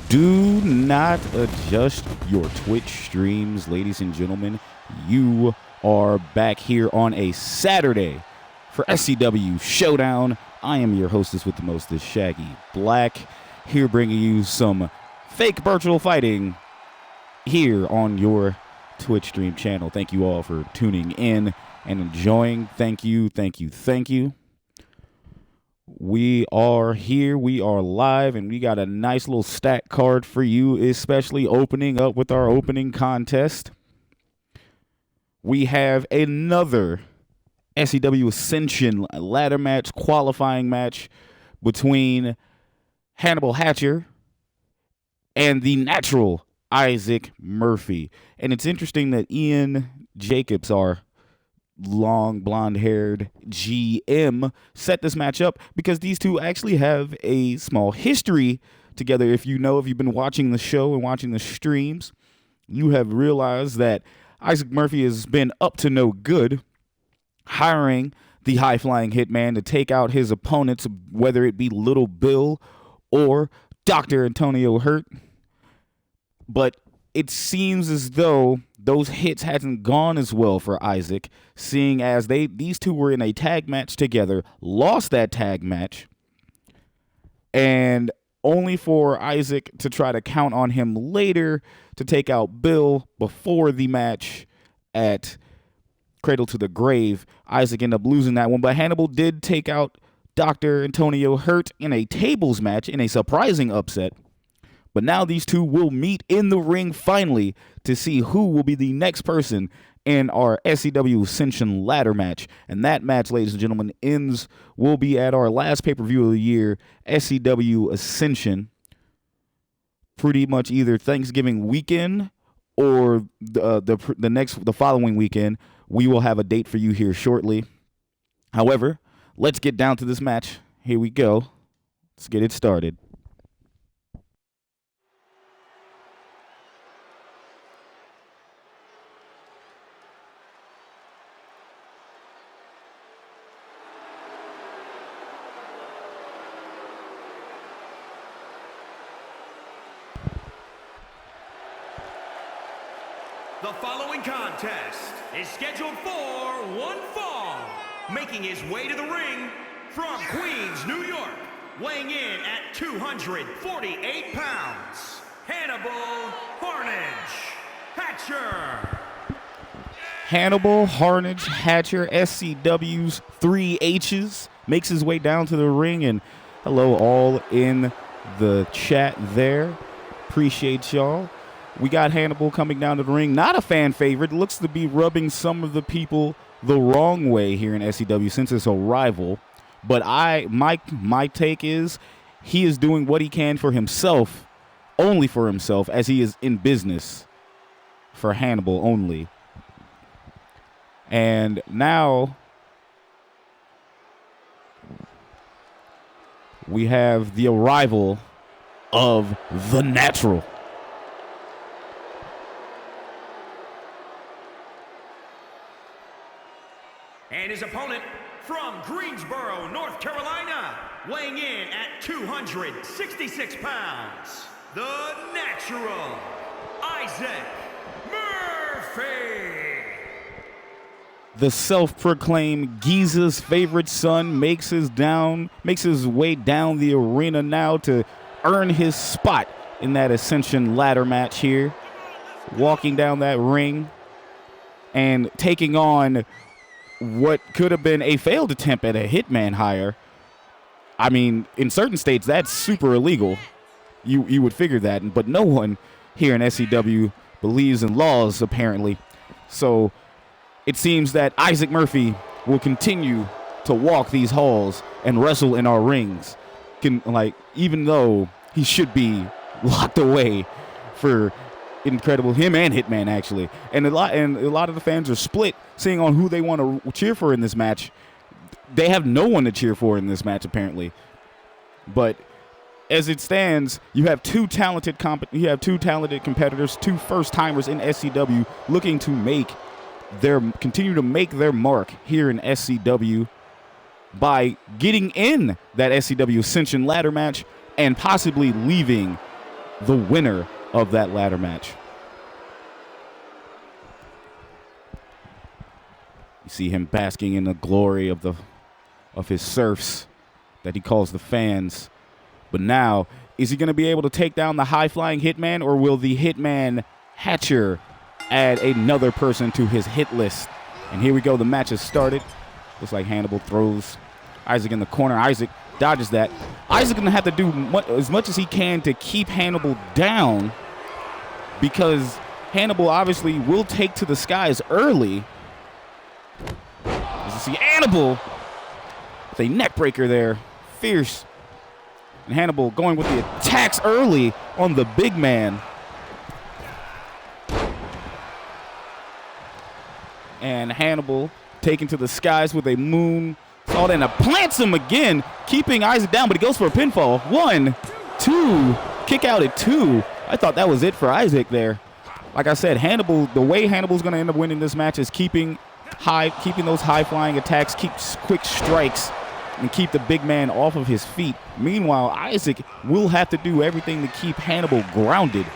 Do not adjust your Twitch streams, ladies and gentlemen. You are back here on a Saturday for SCW Showdown. I am your hostess with the mostest, Shaggy Black, here bringing you some fake virtual fighting here on your Twitch stream channel. Thank you all for tuning in and enjoying. Thank you, thank you, thank you. We are here, we are live, and we got a nice little stat card for you, especially opening up with our opening contest. We have another SCW Ascension ladder match, qualifying match between Hannibal Hatcher and the natural Issac Murphy. And it's interesting that Ian Jacobs, our long blonde-haired GM, set this match up because these two actually have a small history together. If you've been watching the show and watching the streams, you have realized that Issac Murphy has been up to no good, hiring the high-flying hitman to take out his opponents, whether it be Lil Bill or Dr. Antonio Hurtt. But it seems as though those hits hasn't gone as well for Issac, seeing as these two were in a tag match together, lost that tag match, and only for Issac to try to count on him later to take out Bill before the match at Cradle to the Grave. Issac ended up losing that one, but Hannibal did take out Dr. Antonio Hurtt in a tables match in a surprising upset. But now these two will meet in the ring finally to see who will be the next person in our SCW Ascension ladder match. And that match, ladies and gentlemen, will be at our last pay-per-view of the year, SCW Ascension. Pretty much either Thanksgiving weekend or the following weekend. We will have a date for you here shortly. However, let's get down to this match. Here we go. Let's get it started. The following contest is scheduled for one fall. Making his way to the ring from Queens, New York, weighing in at 248 pounds, Hannibal Hatcher. Hannibal Hatcher, SCW's 3 H's, makes his way down to the ring. And hello all in the chat there. Appreciate y'all. We got Hannibal coming down to the ring. Not a fan favorite. Looks to be rubbing some of the people the wrong way here in SCW since it's a rival. But my take is he is doing what he can for himself, only for himself, as he is in business for Hannibal only. And now we have the arrival of the Natural. And his opponent from Greensboro, North Carolina, weighing in at 266 pounds, the Natural, Issac Murphy. The self-proclaimed Giza's favorite son makes his way down the arena now to earn his spot in that Ascension ladder match here, walking down that ring and taking on what could have been a failed attempt at a hitman hire. I mean, in certain states, that's super illegal. You would figure that, but no one here in SCW believes in laws, apparently. So it seems that Issac Murphy will continue to walk these halls and wrestle in our rings, even though he should be locked away for incredible, him and Hitman actually, and a lot of the fans are split, seeing on who they want to cheer for in this match. They have no one to cheer for in this match apparently, but as it stands, you have two talented competitors, two first timers in SCW, looking to continue to make their mark here in SCW by getting in that SCW Ascension ladder match and possibly leaving the winner of that ladder match. You see him basking in the glory of his serfs that he calls the fans. But now, is he going to be able to take down the high-flying Hitman, or will the Hitman Hatcher add another person to his hit list? And here we go. The match has started. Looks like Hannibal throws Issac in the corner. Issac dodges that. Issac going to have to do as much as he can to keep Hannibal down, because Hannibal obviously will take to the skies early. As you see Hannibal with a neck breaker there. Fierce. And Hannibal going with the attacks early on the big man. And Hannibal taken to the skies with a moonsault and plants him again, keeping Issac down, but he goes for a pinfall. 1, 2, kick out at 2. I thought that was it for Issac there. Like I said, Hannibal, the way Hannibal's going to end up winning this match is keeping those high-flying attacks, keep quick strikes, and keep the big man off of his feet. Meanwhile, Issac will have to do everything to keep Hannibal grounded.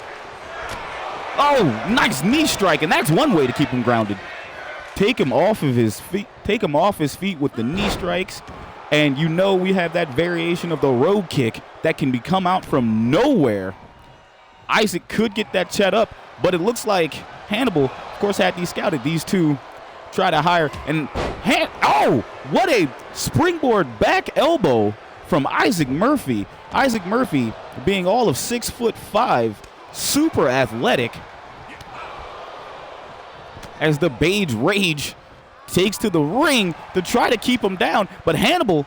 Oh, nice knee strike, and that's one way to keep him grounded. Take him off of his feet. Take him off his feet with the knee strikes. And you know we have that variation of the road kick that can come out from nowhere. Issac could get that set up, but it looks like Hannibal, of course, had these scouted. These two try to hire. And oh, what a springboard back elbow from Issac Murphy. Issac Murphy being all of 6'5", super athletic. As the Beige Rage takes to the ring to try to keep him down. But Hannibal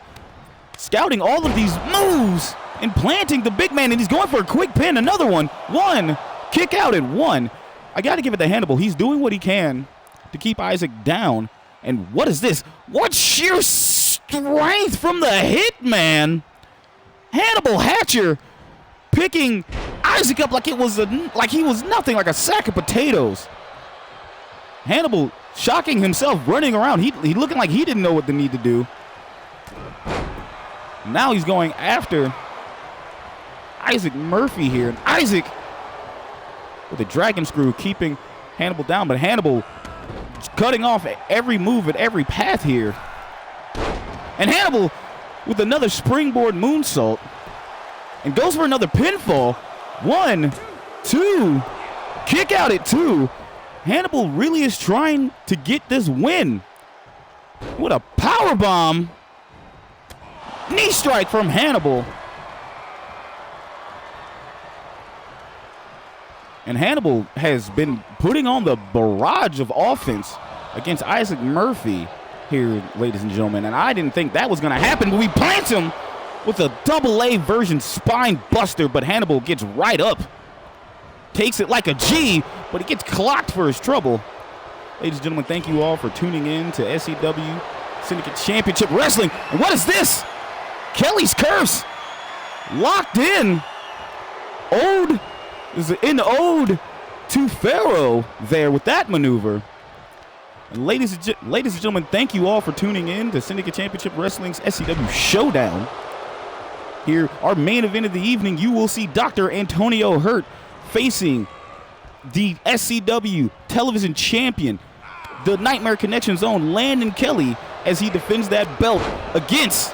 scouting all of these moves and planting the big man, and he's going for a quick pin. Another one. 1, kick out at 1. I got to give it to Hannibal. He's doing what he can to keep Issac down. And what is this? What sheer strength from the Hitman. Hannibal Hatcher picking Issac up like he was nothing, like a sack of potatoes. Hannibal shocking himself, running around. He looking like he didn't know what to need to do. Now he's going after Issac Murphy here. And Issac with a dragon screw keeping Hannibal down, but Hannibal cutting off every move at every path here. And Hannibal with another springboard moonsault and goes for another pinfall. 1, 2, kick out at 2. Hannibal really is trying to get this win. What a power bomb. Knee strike from Hannibal. And Hannibal has been putting on the barrage of offense against Issac Murphy here, ladies and gentlemen. And I didn't think that was going to happen, but we plant him with a AA version spine buster, but Hannibal gets right up. Takes it like a G, but he gets clocked for his trouble. Ladies and gentlemen, thank you all for tuning in to SCW Syndicate Championship Wrestling. And what is this? Kelly's Curse. Locked in. Ode to Pharaoh there with that maneuver. And ladies and gentlemen, thank you all for tuning in to Syndicate Championship Wrestling's SCW Showdown. Here, our main event of the evening, you will see Dr. Antonio Hurtt facing the SCW television champion, the Nightmare Connection's own Landon Kelly, as he defends that belt against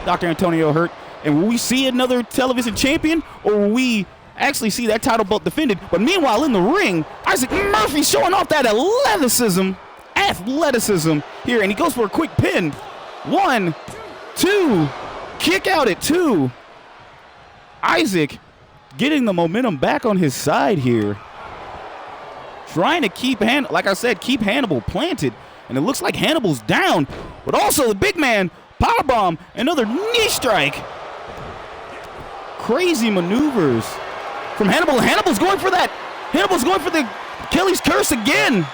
Dr. Antonio Hurtt. And will we see another television champion, or will we actually see that title belt defended? But meanwhile, in the ring, Issac Murphy showing off that athleticism here, and he goes for a quick pin. 1, 2, kick out at 2. Issac getting the momentum back on his side here. Trying to keep Hannibal planted. And it looks like Hannibal's down. But also the big man, powerbomb, another knee strike. Crazy maneuvers from Hannibal. Hannibal's going for that. Hannibal's going for the Kelly's Curse again.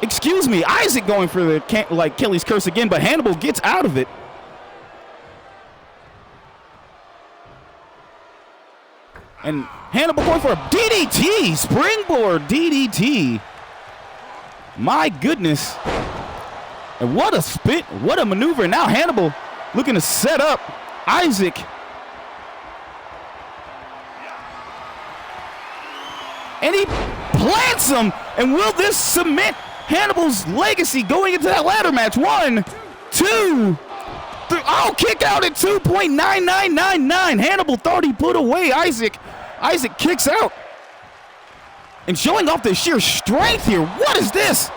Excuse me, Issac going for the Kelly's Curse again, but Hannibal gets out of it. And Hannibal going for a DDT, springboard DDT. My goodness. And what a spin, what a maneuver. Now Hannibal looking to set up Issac and he plants him. And will this cement Hannibal's legacy going into that ladder match? 1, 2, 3. Oh, kick out at 2.9999. Hannibal thought he put away Issac. Issac kicks out. And showing off the sheer strength here. What is this?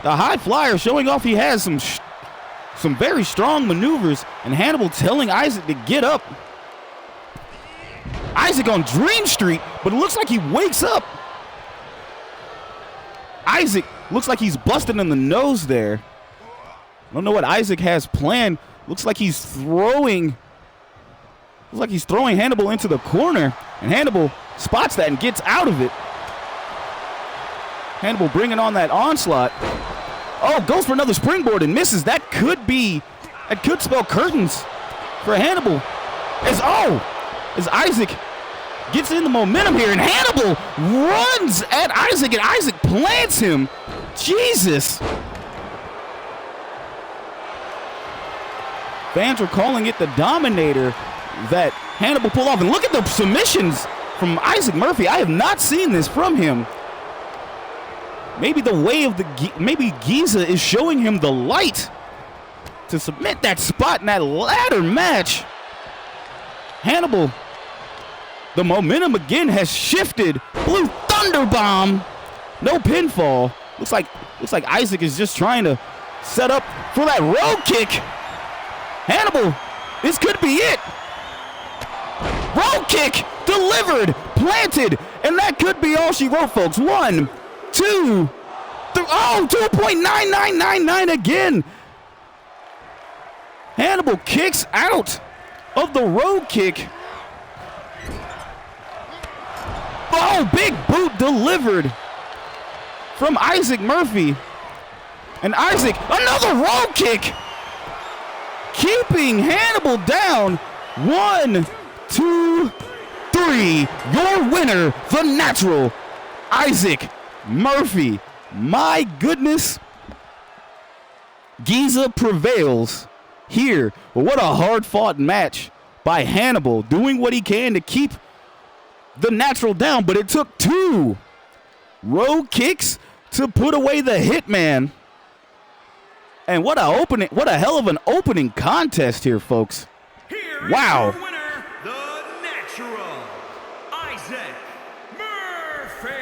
The high flyer showing off he has some very strong maneuvers. And Hannibal telling Issac to get up. Issac on Dream Street, but it looks like he wakes up. Issac looks like he's busted in the nose there. I don't know what Issac has planned. Looks like he's throwing Hannibal into the corner. And Hannibal spots that and gets out of it. Hannibal bringing on that onslaught. Oh, goes for another springboard and misses. That could spell curtains for Hannibal. As Issac gets in the momentum here, and Hannibal runs at Issac, and Issac plants him. Jesus. Fans are calling it the Dominator that Hannibal pulled off. And look at the submissions from Issac Murphy. I have not seen this from him. Maybe the way of maybe Giza is showing him the light to submit that spot in that ladder match. Hannibal, the momentum again has shifted. Blue Thunder Bomb. No pinfall. Looks like Issac is just trying to set up for that road kick. Hannibal, this could be it. Road kick delivered, planted, and that could be all she wrote, folks. 1, 2, 3. Oh, 2.9999 again. Hannibal kicks out of the road kick. Oh, big boot delivered from Issac Murphy. And Issac, another road kick, keeping Hannibal down. 1, 2, 3. Your winner, the natural, Issac Murphy. My goodness. Giza prevails here. Well, what a hard-fought match by Hannibal, doing what he can to keep the natural down, but it took 2 road kicks to put away the Hitman. And what a hell of an opening contest here, folks. Wow. Your winner, the natural, Issac Murphy.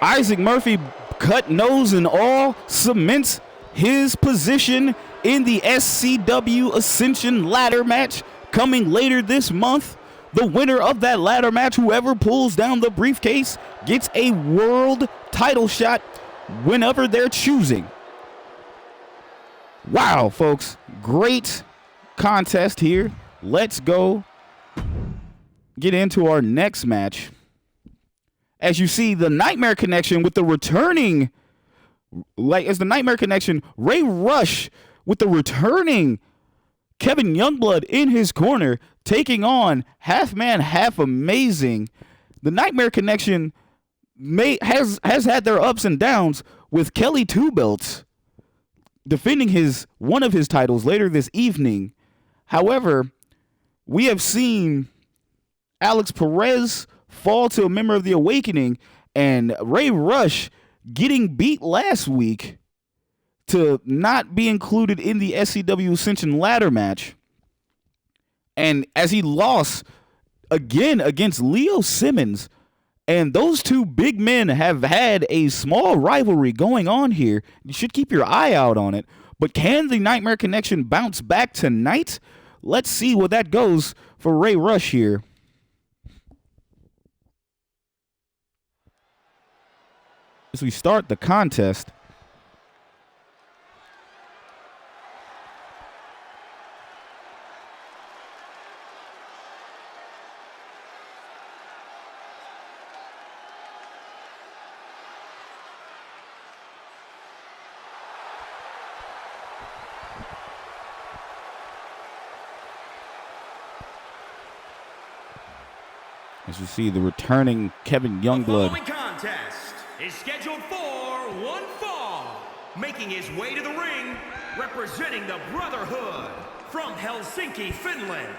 Issac Murphy, cut nose and all, cements his position in the SCW Ascension ladder match coming later this month. The winner of that ladder match, whoever pulls down the briefcase, gets a world title shot whenever they're choosing. Wow, folks, great contest here. Let's go get into our next match. As you see, the Nightmare Connection with the returning, as the Nightmare Connection, Ray Rush with the returning Kevin Youngblood in his corner, taking on Half Man, Half Amazing. The Nightmare Connection has had their ups and downs, with Kelly Two Belts defending one of his titles later this evening. However, we have seen Alex Perez fall to a member of the Awakening, and Ray Rush getting beat last week to not be included in the SCW Ascension ladder match. And as he lost again against Leo Simmons, and those two big men have had a small rivalry going on here. You should keep your eye out on it. But can the Nightmare Connection bounce back tonight? Let's see what that goes for Ray Rush here. As we start the contest, as you see the returning Kevin Youngblood. The following contest is scheduled for one fall. Making his way to the ring, representing the Brotherhood from Helsinki, Finland.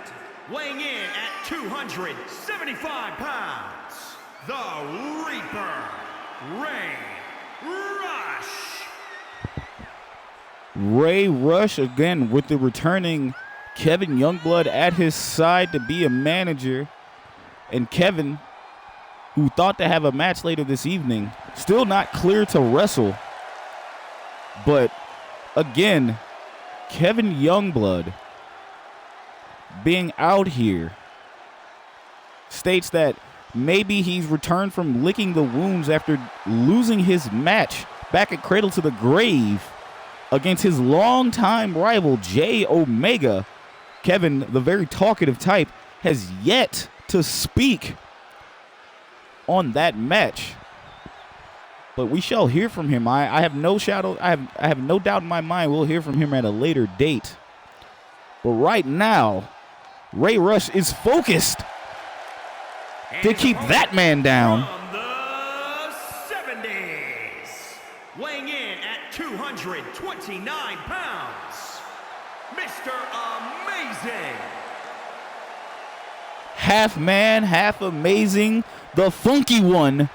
Weighing in at 275 pounds, the Reaper, Ray Rush. Ray Rush again with the returning Kevin Youngblood at his side to be a manager. And Kevin, who thought to have a match later this evening, still not clear to wrestle. But again, Kevin Youngblood being out here states that maybe he's returned from licking the wounds after losing his match back at Cradle to the Grave against his longtime rival, Jay Omega. Kevin, the very talkative type, has yet to speak on that match. But we shall hear from him. I have no doubt in my mind we'll hear from him at a later date. But right now, Ray Rush is focused to keep that man down. From the 70s, weighing in at 229 pounds, Mr. Amazing. Half man, half amazing, the funky one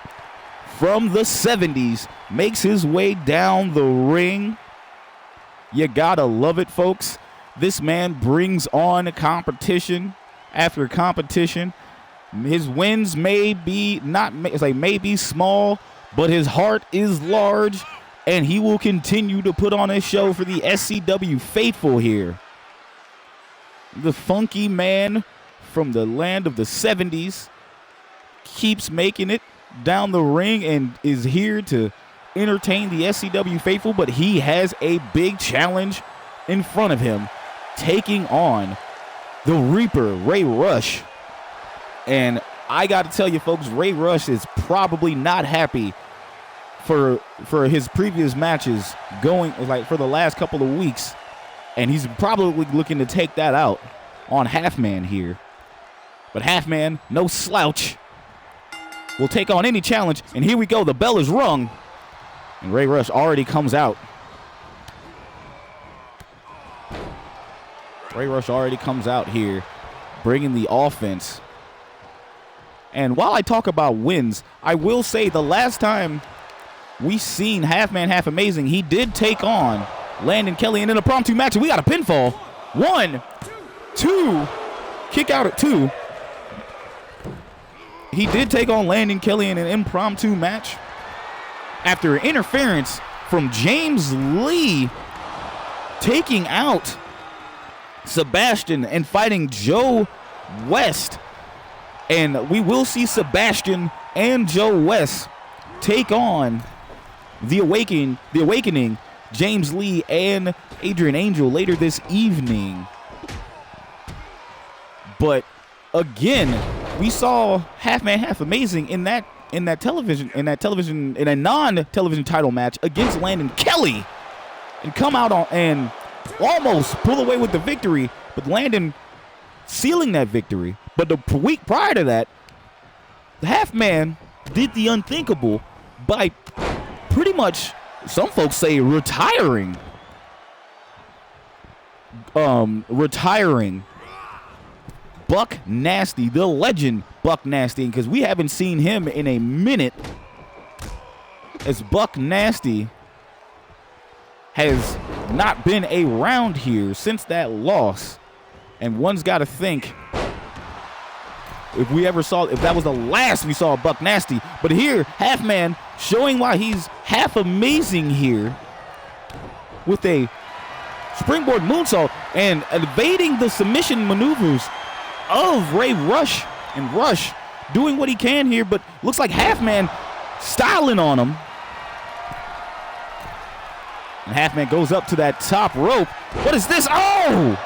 from the 70s makes his way down the ring. You gotta love it, folks. This man brings on competition after competition. His wins may be small, but his heart is large, and he will continue to put on a show for the SCW faithful here. The funky man from the land of the 70s keeps making it down the ring and is here to entertain the SCW faithful, but he has a big challenge in front of him, taking on the Reaper, Ray Rush. And I got to tell you, folks, Ray Rush is probably not happy for his previous matches going, like, for the last couple of weeks. And he's probably looking to take that out on Halfman here. But Halfman, no slouch, will take on any challenge. And here we go. The bell is rung. And Ray Rush already comes out. Ray Rush already comes out here, bringing the offense. And while I talk about wins, I will say the last time we seen Half Man, Half Amazing, he did take on Landon Kelly in an impromptu match, and we got a pinfall. 1, 2, kick out at 2. He did take on Landon Kelly in an impromptu match after interference from James Lee taking out Psebastian and fighting Joe West. And we will see Psebastian and Joe West take on the Awakening, James Lee and Adrian Angel later this evening. But again, we saw Half Man, Half Amazing in a non-television title match against Landon Kelly, and come out and almost pull away with the victory, but Landon sealing that victory. But the week prior to that, the Half Man did the unthinkable by pretty much, some folks say, retiring Buck Nasty, the legend Buck Nasty, because we haven't seen him in a minute, as Buck Nasty has not been around here since that loss. And one's got to think if that was the last we saw of Buck Nasty. But here, Half Man showing why he's half amazing here with a springboard moonsault and evading the submission maneuvers of Ray Rush, and Rush doing what he can here, but looks like Half Man styling on him. And Half Man goes up to that top rope. What is this? Oh!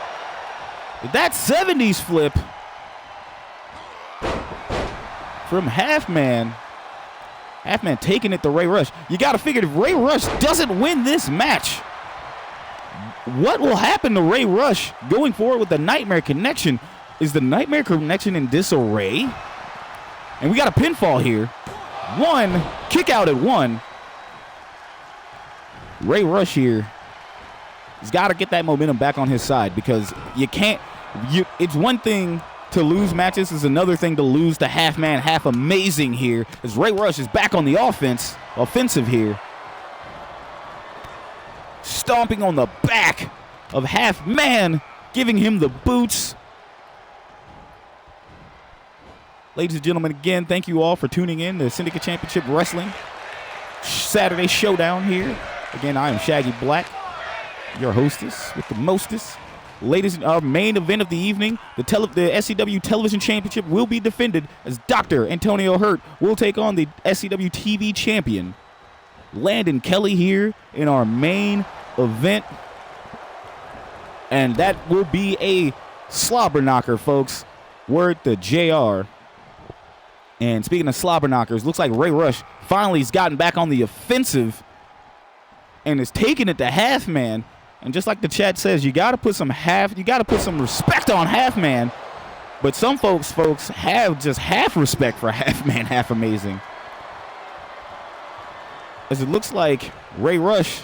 That 70s flip from Half Man. Half Man taking it to Ray Rush. You got to figure if Ray Rush doesn't win this match, what will happen to Ray Rush going forward with the Nightmare Connection? Is the Nightmare Connection in disarray? And we got a pinfall here. 1, kick out at 1. Ray Rush here has got to get that momentum back on his side, because you can't. It's one thing to lose matches is another thing to lose to half man, half amazing here, as Ray Rush is back on the offensive here. Stomping on the back of half man, giving him the boots. Ladies and gentlemen, again, thank you all for tuning in to Syndicate Championship Wrestling Saturday Showdown here. Again, I am Shaggy Black, your hostess with the mostest. Ladies, our main event of the evening, the SCW Television Championship will be defended as Dr. Antonio Hurtt will take on the SCW TV Champion, Landon Kelly, here in our main event. And that will be a slobber knocker, folks. Word to JR. And speaking of slobber knockers, looks like Ray Rush finally has gotten back on the offensive and is taking it to half man. And just like the chat says, you gotta put some respect on half man. But some folks have just half respect for half man, half amazing. As it looks like Ray Rush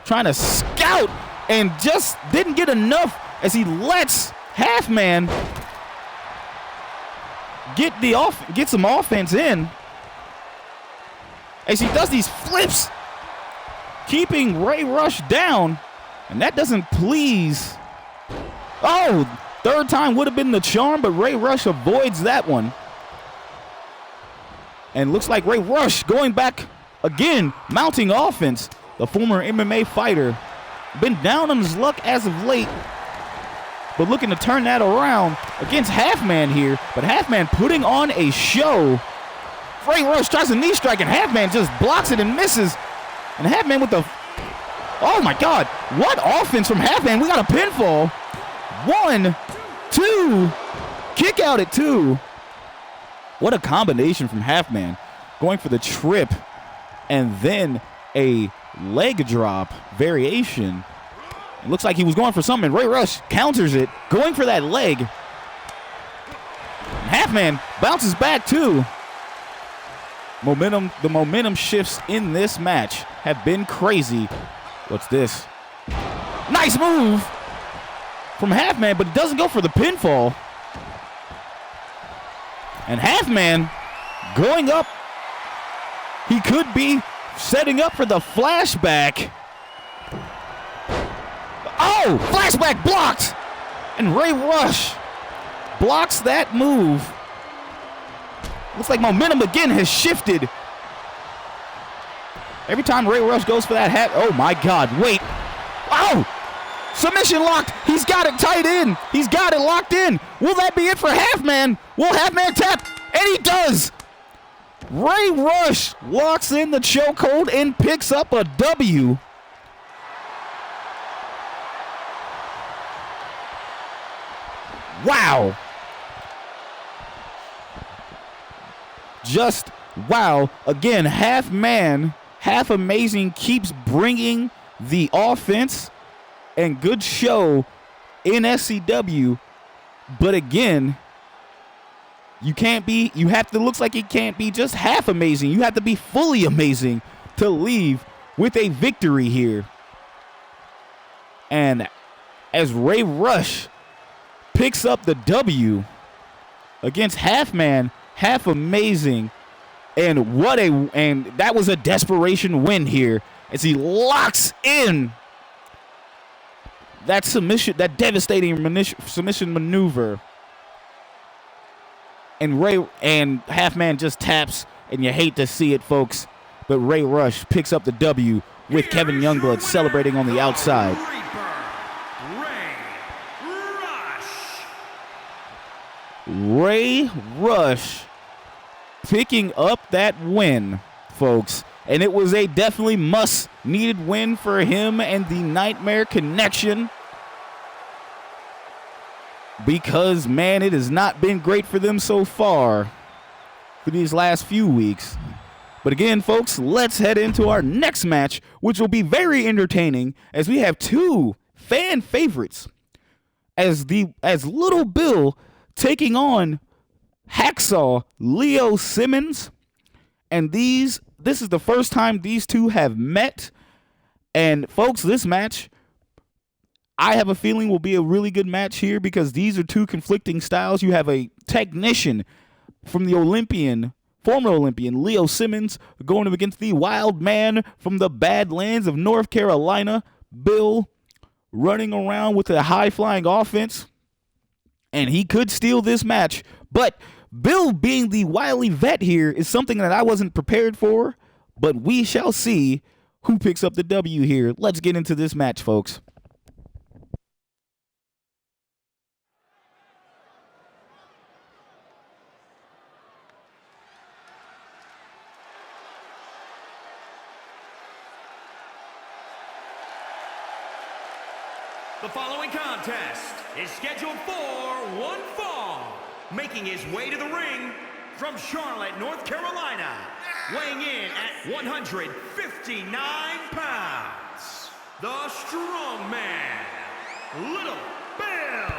trying to scout and just didn't get enough as he lets half man get some offense in. As he does these flips, keeping Ray Rush down. And that doesn't please. Oh, third time would have been the charm, but Ray Rush avoids that one. And looks like Ray Rush going back again, mounting offense. The former MMA fighter. Been down on his luck as of late, but looking to turn that around against Halfman here. But Halfman putting on a show. Ray Rush tries a knee strike, and Halfman just blocks it and misses. And Halfman with the... Oh, my God. What offense from Halfman? We got a pinfall. 1, 2. Kick out at 2. What a combination from Halfman. Going for the trip and then a leg drop variation. It looks like he was going for something. Ray Rush counters it, going for that leg. Halfman bounces back too. The momentum shifts in this match have been crazy. What's this? Nice move from Halfman, but it doesn't go for the pinfall. And Halfman going up. He could be setting up for the flashback. Oh, flashback blocked. And Ray Rush blocks that move. Looks like momentum again has shifted. Every time Ray Rush goes for that oh my God, wait. Oh, submission locked. He's got it tight in. He's got it locked in. Will that be it for Halfman? Will Halfman tap? And he does. Ray Rush locks in the chokehold and picks up a W. Wow. Just wow. Again, half man, half amazing keeps bringing the offense and good show in SCW. But again, looks like it can't be just half amazing. You have to be fully amazing to leave with a victory here. And as Ray Rush picks up the W against Halfman, half amazing, and that was a desperation win here as he locks in that submission, that devastating submission maneuver. And Halfman just taps, and you hate to see it, folks, but Ray Rush picks up the W with Kevin Youngblood celebrating on the outside. Ray Rush picking up that win, folks. And it was a definitely must-needed win for him and the Nightmare Connection. Because, man, it has not been great for them so far for these last few weeks. But again, folks, let's head into our next match, which will be very entertaining as we have two fan favorites. As Lil Bill taking on Hacksaw Leo Simmons. And this is the first time these two have met. And folks, this match, I have a feeling will be a really good match here because these are two conflicting styles. You have a technician from the former Olympian, Leo Simmons, going up against the wild man from the Badlands of North Carolina, Bill, running around with a high-flying offense. And he could steal this match. But Bill being the wily vet here is something that I wasn't prepared for. But we shall see who picks up the W here. Let's get into this match, folks. The following contest is scheduled for one fall. Making his way to the ring from Charlotte, North Carolina, weighing in at 159 pounds, the strong man, Lil Bill.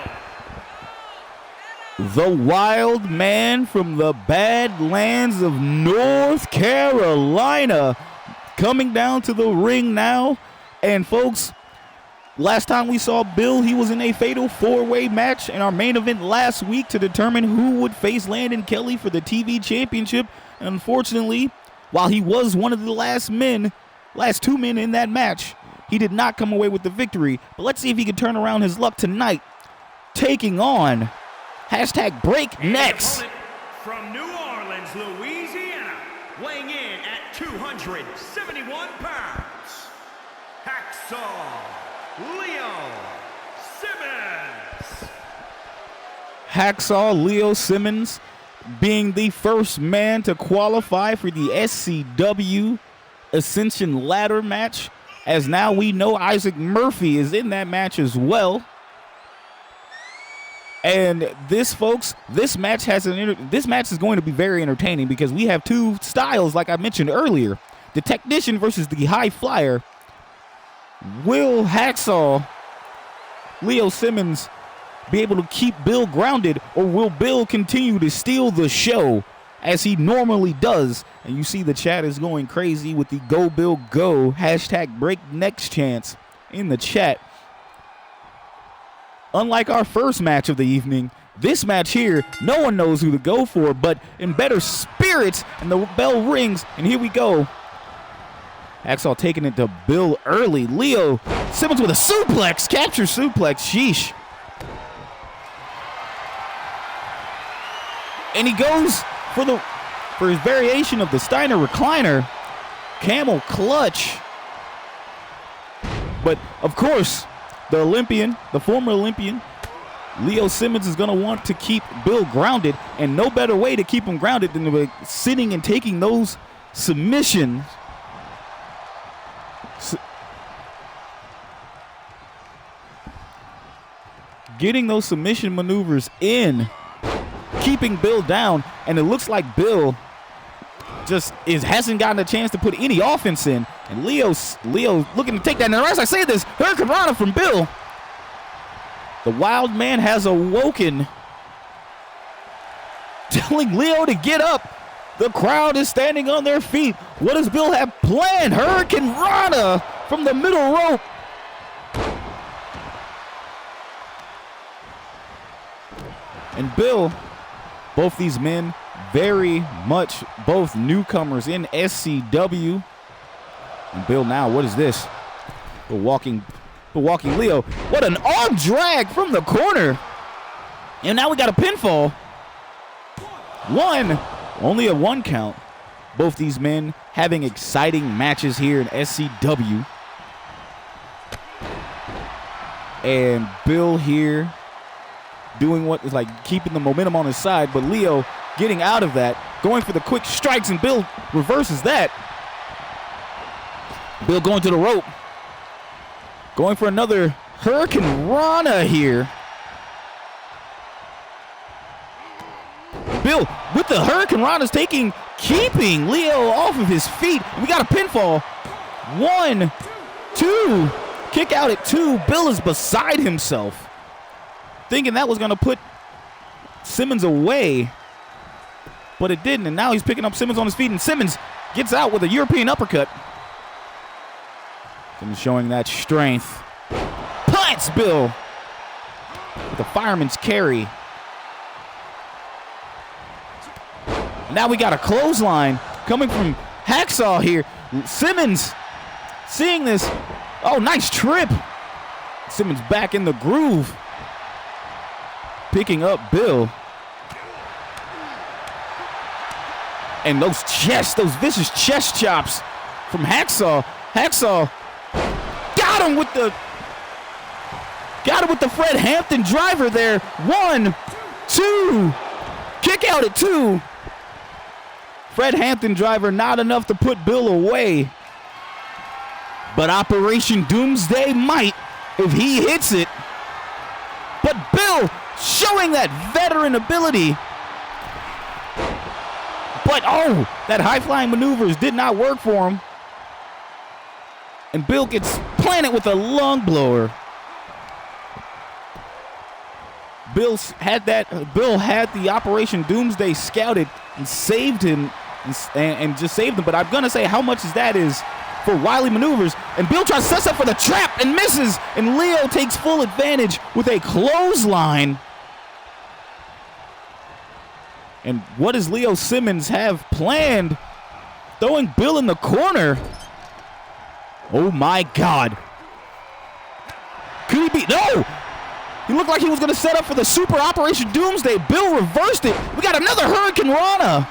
The wild man from the Badlands of North Carolina coming down to the ring now. And folks, last time we saw Bill, he was in a fatal four-way match in our main event last week to determine who would face Landon Kelly for the TV championship. And unfortunately, while he was one of the last two men in that match, he did not come away with the victory. But let's see if he can turn around his luck tonight, taking on #BreakNecks. From New Orleans, Louisiana, weighing in at 271 pounds, Hacksaw Leo Simmons. Hacksaw Leo Simmons being the first man to qualify for the SCW Ascension ladder match, as now we know Isaac Murphy is in that match as well. And this, folks, this match is going to be very entertaining because we have two styles, like I mentioned earlier. The technician versus the high flyer. Will Hacksaw Leo Simmons be able to keep Bill grounded, or will Bill continue to steal the show as he normally does? And you see the chat is going crazy with the Go Bill Go #BreakNecks chants in the chat. Unlike our first match of the evening, this match here, no one knows who to go for, but in better spirits, and the bell rings, and here we go. Hacksaw taking it to Bill early. Leo Simmons with a suplex, capture suplex, sheesh. And he goes for his variation of the Steiner recliner, camel clutch. But of course, the former Olympian, Leo Simmons is going to want to keep Bill grounded, and no better way to keep him grounded than sitting and taking those submissions. Getting those submission maneuvers in, keeping Bill down, and it looks like Bill just hasn't gotten a chance to put any offense in. And Leo looking to take that. And as I say this, Hurricane Rana from Bill. The wild man has awoken, telling Leo to get up. The crowd is standing on their feet. What does Bill have planned? Hurricane Rana from the middle rope. And Bill, both these men, very much both newcomers in SCW. And Bill now, what is this? The walking Leo. What an arm drag from the corner. And now we got a pinfall. Only a one count. Both these men having exciting matches here in SCW. And Bill here doing what is like keeping the momentum on his side, but Leo getting out of that, going for the quick strikes, and Bill reverses that. Bill going to the rope. Going for another Hurricane Rana here. Bill with the Hurricane Rana's keeping Leo off of his feet. We got a pinfall. 1, 2, kick out at 2. Bill is beside himself, thinking that was going to put Simmons away, but it didn't. And now he's picking up Simmons on his feet, and Simmons gets out with a European uppercut. And showing that strength. Punch! Yes, Bill. The fireman's carry. Now we got a clothesline coming from Hacksaw here. Simmons seeing this. Oh, nice trip. Simmons back in the groove. Picking up Bill. And those vicious chest chops from Hacksaw. Hacksaw got him with the Fred Hampton driver there. 1, 2. Kick out at 2. Fred Hampton driver, not enough to put Bill away. But Operation Doomsday might if he hits it. But Bill showing that veteran ability. But, oh, that high-flying maneuvers did not work for him. And Bill gets planted with a lung blower. Bill had the Operation Doomsday scouted and saved him and just saved him. But I'm going to say how much that is for wily maneuvers. And Bill tries to set up for the trap and misses. And Leo takes full advantage with a clothesline. And what does Leo Simmons have planned? Throwing Bill in the corner. Oh, my God. Could he be? No! He looked like he was going to set up for the Super Operation Doomsday. Bill reversed it. We got another Hurricane Rana.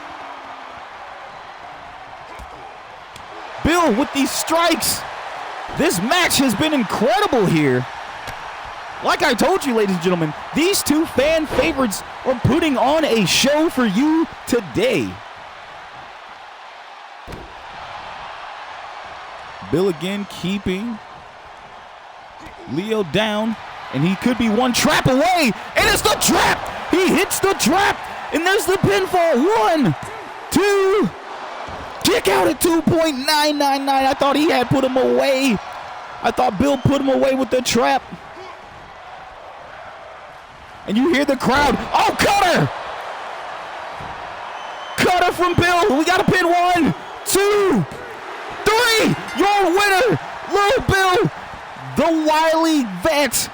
Bill with these strikes. This match has been incredible here. Like I told you, ladies and gentlemen, these two fan favorites are putting on a show for you today. Bill again keeping Leo down, and he could be one trap away, and it's the trap! He hits the trap, and there's the pinfall. 1, 2, kick out at 2.999. I thought he had put him away. I thought Bill put him away with the trap. And you hear the crowd. Oh, cutter! Cutter from Bill. We got a pin. 1, 2, 3. Your winner, Lil Bill, the wily vet,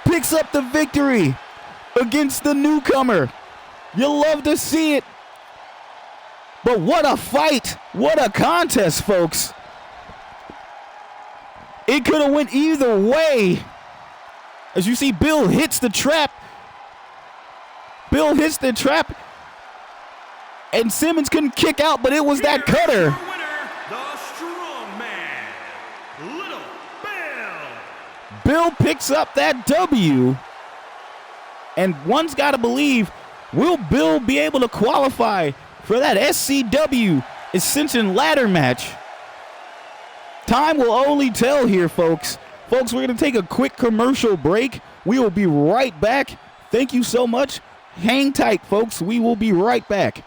picks up the victory against the newcomer. You'll love to see it. But what a fight. What a contest, folks. It could have went either way. As you see, Bill hits the trap. Bill hits the trap, and Simmons couldn't kick out, but it was that cutter. The strong man, Lil Bill. Bill picks up that W, and one's got to believe, will Bill be able to qualify for that SCW Ascension ladder match? Time will only tell here, folks. Folks, we're going to take a quick commercial break. We will be right back. Thank you so much. Hang tight, folks. We will be right back.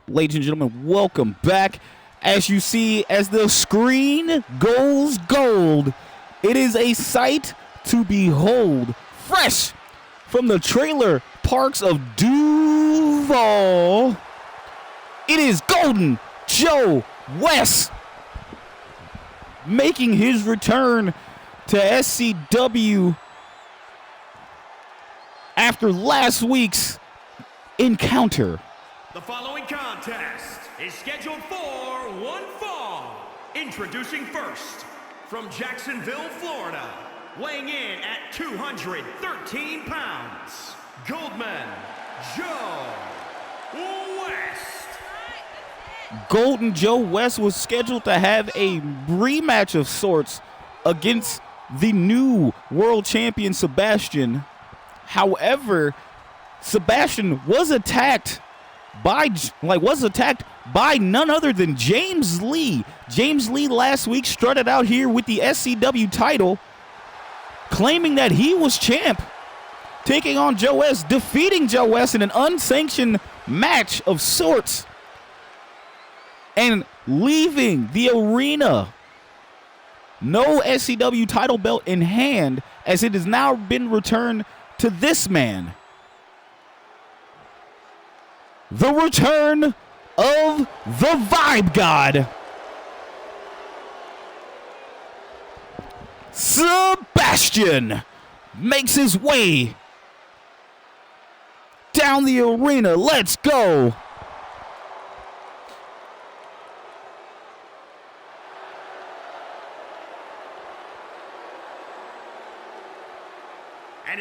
Ladies and gentlemen, welcome back. As you see, as the screen goes gold, it is a sight to behold. Fresh from the trailer parks of Duval, it is Golden Joe West making his return to SCW after last week's encounter. The following contest is scheduled for one fall. Introducing first, from Jacksonville, Florida, weighing in at 213 pounds, Goldman Joe West. Golden Joe West was scheduled to have a rematch of sorts against the new world champion Psebastian. However, Psebastian was attacked by none other than James Lee. James Lee last week strutted out here with the SCW title, claiming that he was champ, taking on Joe West, defeating Joe West in an unsanctioned match of sorts, and leaving the arena. No SCW title belt in hand, as it has now been returned to this man. The return of the Vibe God, Psebastian, makes his way down the arena. Let's go.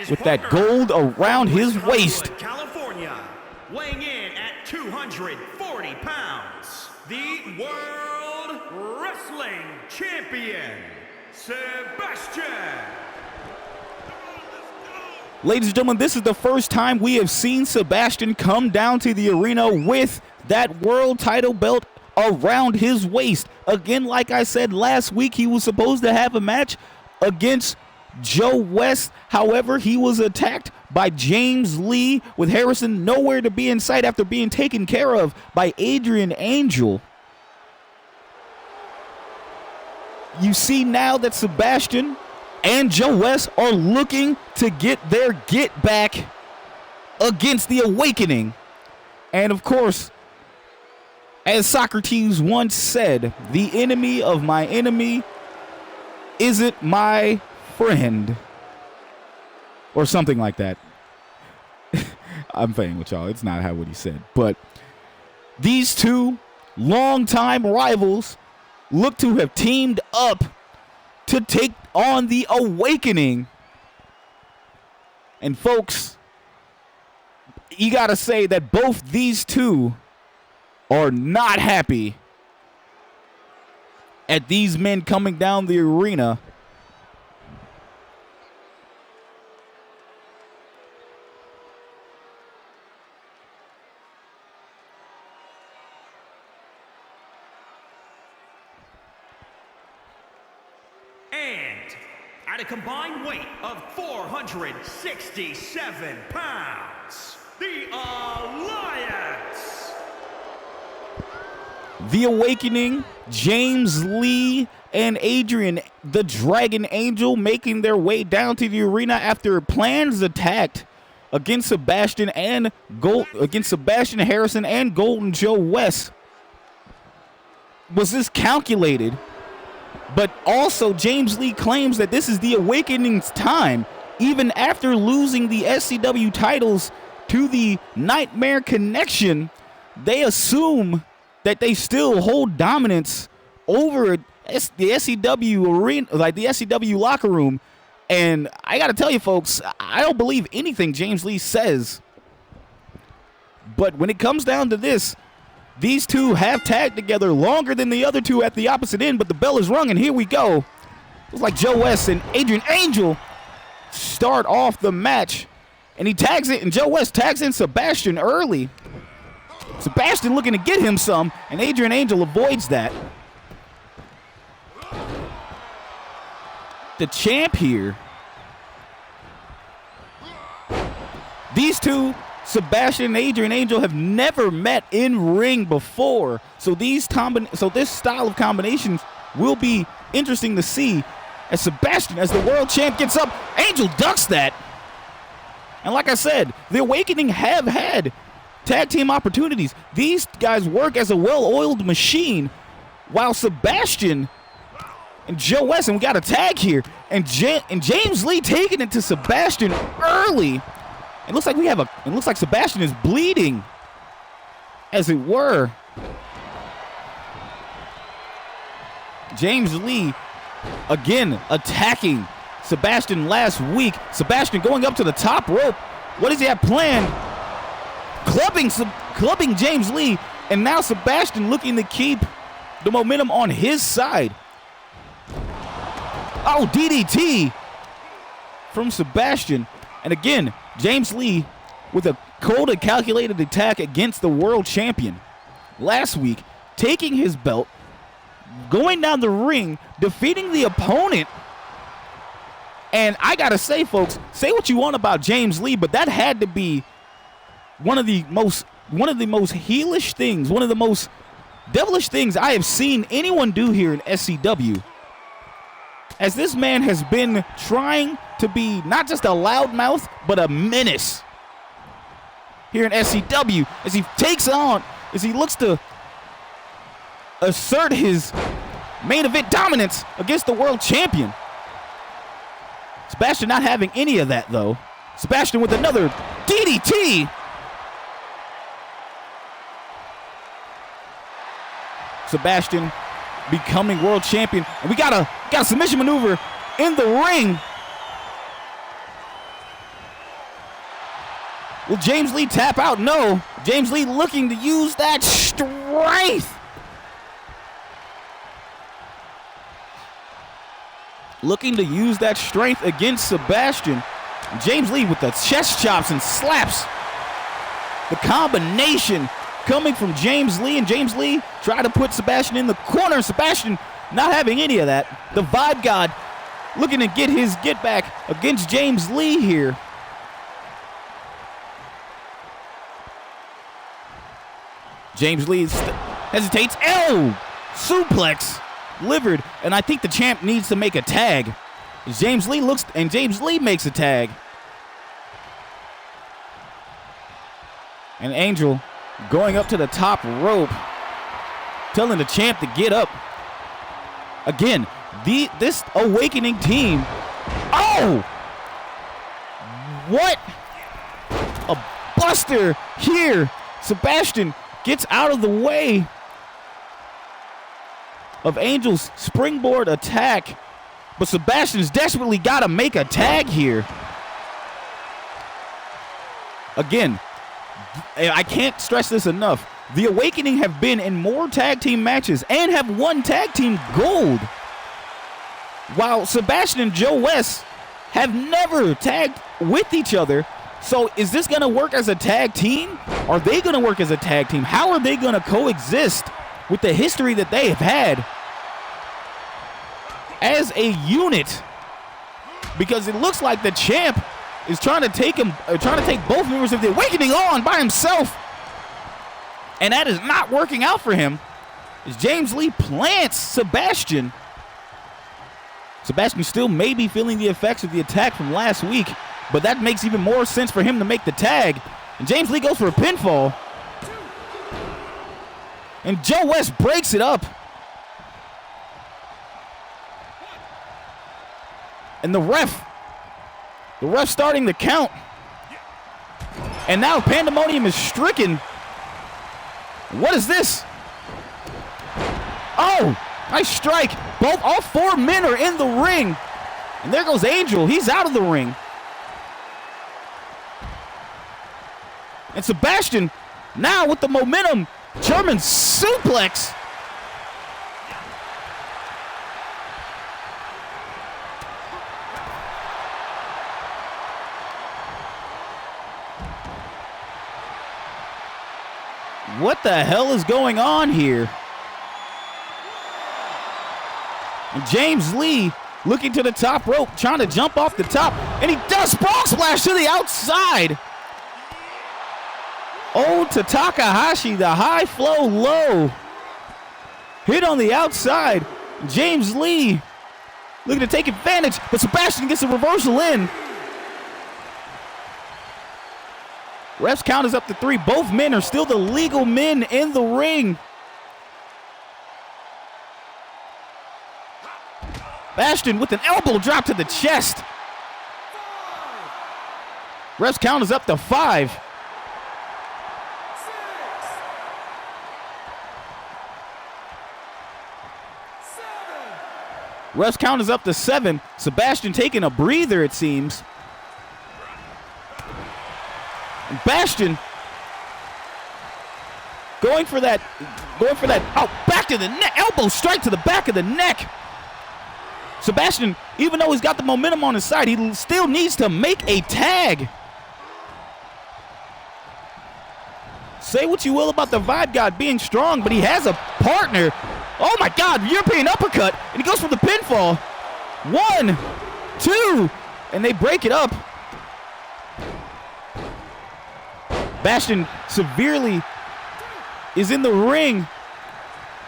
With that gold around his waist. California, weighing in at 240 pounds, the World Wrestling Champion, Psebastian. Ladies and gentlemen, this is the first time we have seen Psebastian come down to the arena with that world title belt around his waist. Again, like I said last week, he was supposed to have a match against Joe West. However, he was attacked by James Lee, with Harrison nowhere to be in sight after being taken care of by Adrian Angel. You see now that Psebastian and Joe West are looking to get their get back against the Awakening. And of course, as Socrates once said, the enemy of my enemy isn't my friend, or something like that. I'm playing with y'all. It's not what he said. But these two longtime rivals look to have teamed up to take on the Awakening. And folks, you gotta say that both these two are not happy at these men coming down the arena. And at a combined weight of 467 pounds, the Alliance. The Awakening, James Lee and Adrian, the Dragon Angel, making their way down to the arena after plans attacked against Psebastian Harrison and Golden Joe West. Was this calculated? But also, James Lee claims that this is the Awakening's time. Even after losing the SCW titles to the Nightmare Connection, they assume that they still hold dominance over the SCW arena, like the SCW locker room. And I got to tell you, folks, I don't believe anything James Lee says. But when it comes down to this, these two have tagged together longer than the other two at the opposite end, but the bell is rung, and here we go. Looks like Joe West and Adrian Angel start off the match, and he tags it, and Joe West tags in Psebastian early. Psebastian looking to get him some, and Adrian Angel avoids that. The champ here. These two Psebastian and Adrian Angel have never met in ring before. So this style of combinations will be interesting to see as Psebastian, as the world champ, gets up. Angel ducks that. And like I said, the Awakening have had tag team opportunities. These guys work as a well-oiled machine, while Psebastian and Joe West, and we got a tag here, and James Lee taking it to Psebastian early. It looks like Psebastian is bleeding, as it were. James Lee again attacking Psebastian last week. Psebastian going up to the top rope. What does he have planned? Clubbing James Lee, and now Psebastian looking to keep the momentum on his side. Oh, DDT from Psebastian. And again, James Lee with a cold and calculated attack against the world champion last week, taking his belt, going down the ring, defeating the opponent. And I gotta say, folks, say what you want about James Lee, but that had to be one of the most heelish things, one of the most devilish things I have seen anyone do here in SCW. As this man has been trying to be not just a loudmouth, but a menace here in SCW, as he looks to assert his main event dominance against the world champion. Psebastian not having any of that, though. Psebastian with another DDT. Psebastian becoming world champion. And we got a submission maneuver in the ring. Will James Lee tap out? No. James Lee looking to use that strength. Looking to use that strength against Psebastian. James Lee with the chest chops and slaps. The combination coming from James Lee, and James Lee tried to put Psebastian in the corner. Psebastian not having any of that. The Vibe God looking to get his get back against James Lee here. James Lee hesitates. Suplex delivered, and I think the champ needs to make a tag. James Lee makes a tag. And Angel going up to the top rope, telling the champ to get up. Again, this Awakening team. Oh! What a buster here. Psebastian gets out of the way of Angel's springboard attack, but Psebastian's desperately got to make a tag here. Again, I can't stress this enough. The Awakening have been in more tag team matches and have won tag team gold, while Psebastian and Joe West have never tagged with each other. So is this going to work as a tag team? Are they going to work as a tag team? How are they going to coexist with the history that they have had as a unit? Because it looks like the champ is trying to take both members of the Awakening on by himself, and that is not working out for him. As James Lee plants Psebastian. Psebastian still may be feeling the effects of the attack from last week, but that makes even more sense for him to make the tag. And James Lee goes for a pinfall. And Joe West breaks it up. And the ref starting the count. And now pandemonium is stricken. What is this? Oh, nice strike. All four men are in the ring. And there goes Angel. He's out of the ring. And Psebastian now with the momentum. German suplex. What the hell is going on here? And James Lee looking to the top rope, trying to jump off the top, and he does frog splash to the outside. to Takahashi, the high flow low. Hit on the outside. James Lee looking to take advantage, but Psebastian gets a reversal in. Refs count is up to 3. Both men are still the legal men in the ring. Bastion with an elbow drop to the chest. Refs count is up to 5. Refs count is up to 7. Psebastian taking a breather, it seems. And Bastion going for that, oh, back to the neck, elbow strike to the back of the neck. Psebastian, even though he's got the momentum on his side, he still needs to make a tag. Say what you will about the Vibe God being strong, but he has a partner. Oh my God, European uppercut, and he goes for the pinfall. 1, 2, and they break it up. Bastion severely is in the ring,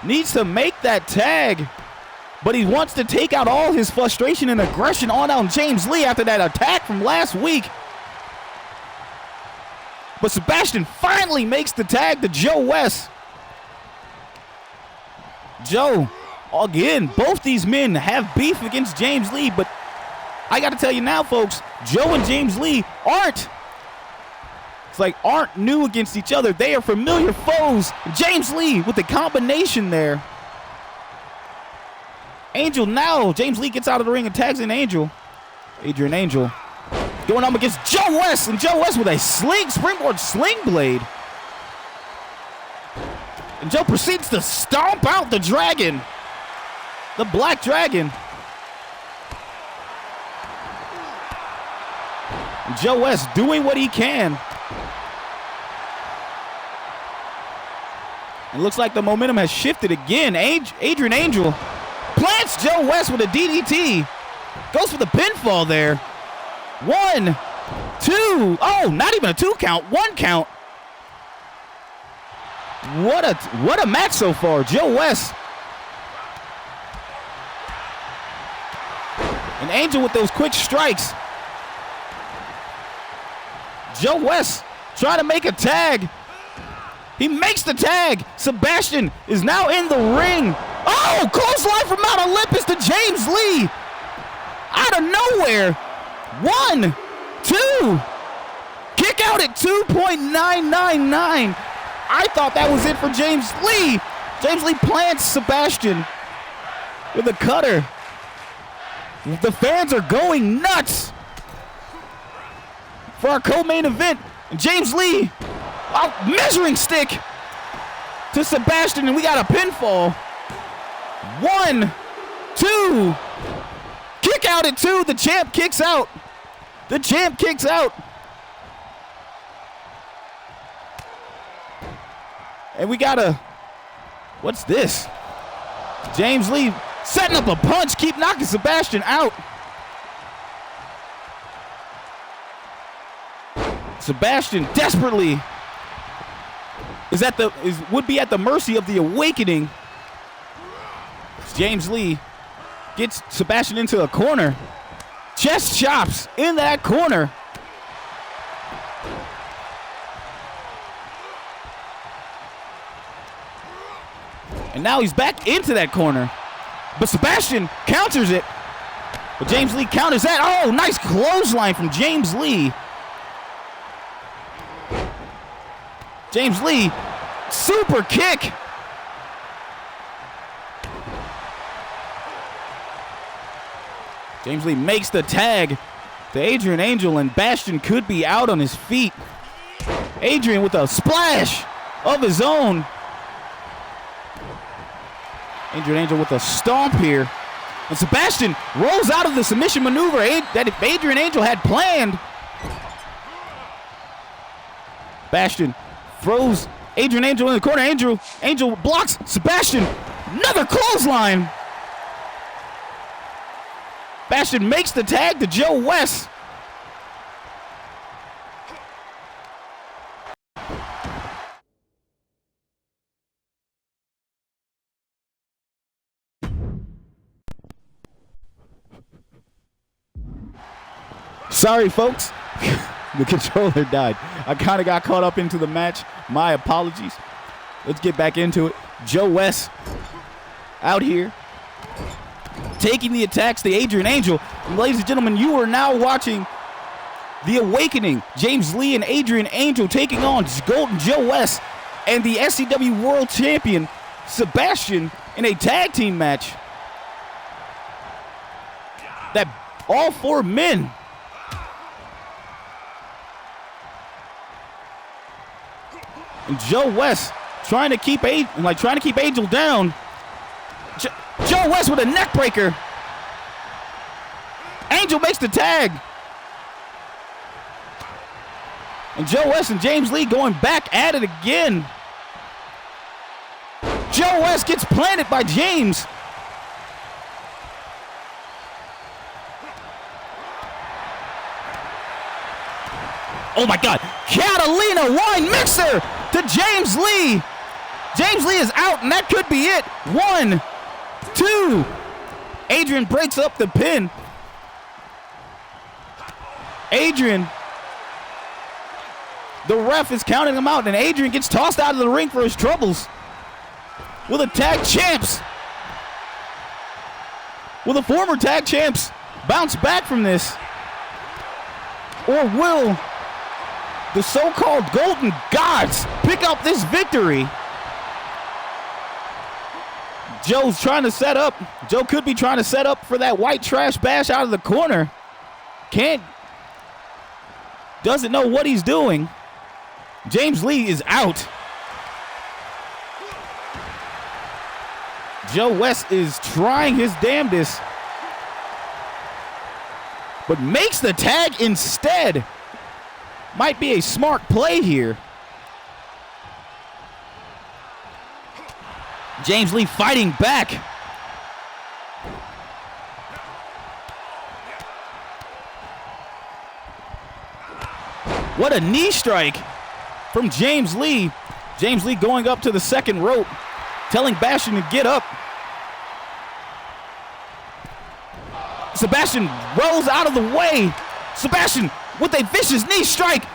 needs to make that tag, but he wants to take out all his frustration and aggression on James Lee after that attack from last week. But Psebastian finally makes the tag to Joe West. Joe, again, both these men have beef against James Lee, but I got to tell you now, folks, Joe and James Lee aren't new against each other. They are familiar foes. James Lee with the combination there. Angel now. James Lee gets out of the ring and tags in Angel. Adrian Angel going up against Joe West, and Joe West with a springboard sling blade. And Joe proceeds to stomp out the dragon, the Black Dragon. And Joe West doing what he can. It looks like the momentum has shifted again. Adrian Angel plants Joe West with a DDT. Goes for the pinfall there. 1, 2. Oh, not even a 2 count. 1 count. What a match so far. Joe West. And Angel with those quick strikes. Joe West trying to make a tag. He makes the tag. Psebastian is now in the ring. Oh, clothesline from Mount Olympus to James Lee. Out of nowhere. 1, 2. Kick out at 2.999. I thought that was it for James Lee. James Lee plants Psebastian with a cutter. The fans are going nuts for our co-main event. James Lee, measuring stick to Psebastian, and we got a pinfall. 1, 2. Kick out at 2. The champ kicks out. The champ kicks out. And we got a, what's this? James Lee setting up a punch, keep knocking Psebastian out. Psebastian desperately would be at the mercy of the Awakening. James Lee gets Psebastian into a corner. Chest chops in that corner. And now he's back into that corner. But Psebastian counters it. But James Lee counters that. Oh, nice clothesline from James Lee. James Lee, super kick. James Lee makes the tag to Adrian Angel, and Bastion could be out on his feet. Adrian with a splash of his own. Adrian Angel with a stomp here. And Psebastian rolls out of the submission maneuver that Adrian Angel had planned. Bastion throws Adrian Angel in the corner. Angel blocks Psebastian. Another clothesline. Bastion makes the tag to Joe West. Sorry, folks. The controller died. I kind of got caught up into the match. My apologies. Let's get back into it. Joe West out here taking the attacks to Adrian Angel. And ladies and gentlemen, you are now watching The Awakening. James Lee and Adrian Angel taking on Golden Joe West and the SCW World Champion Psebastian in a tag team match. That all four men and Joe West trying to keep Angel down. Joe West with a neck breaker. Angel makes the tag. And Joe West and James Lee going back at it again. Joe West gets planted by James. Oh my God, Catalina wine mixer to James Lee. James Lee is out, and that could be it. 1, 2. Adrian breaks up the pin. Adrian, the ref is counting him out, and Adrian gets tossed out of the ring for his troubles. Will the tag champs, will the former tag champs bounce back from this? Or will the so-called Golden Gods pick up this victory? Joe's trying to set up. Joe could be trying to set up for that white trash bash out of the corner. Doesn't know what he's doing. James Lee is out. Joe West is trying his damnedest, but makes the tag instead. Might be a smart play here. James Lee fighting back. What a knee strike from James Lee. James Lee going up to the second rope, telling Bastion to get up. Psebastian rolls out of the way. Psebastian with a vicious knee strike.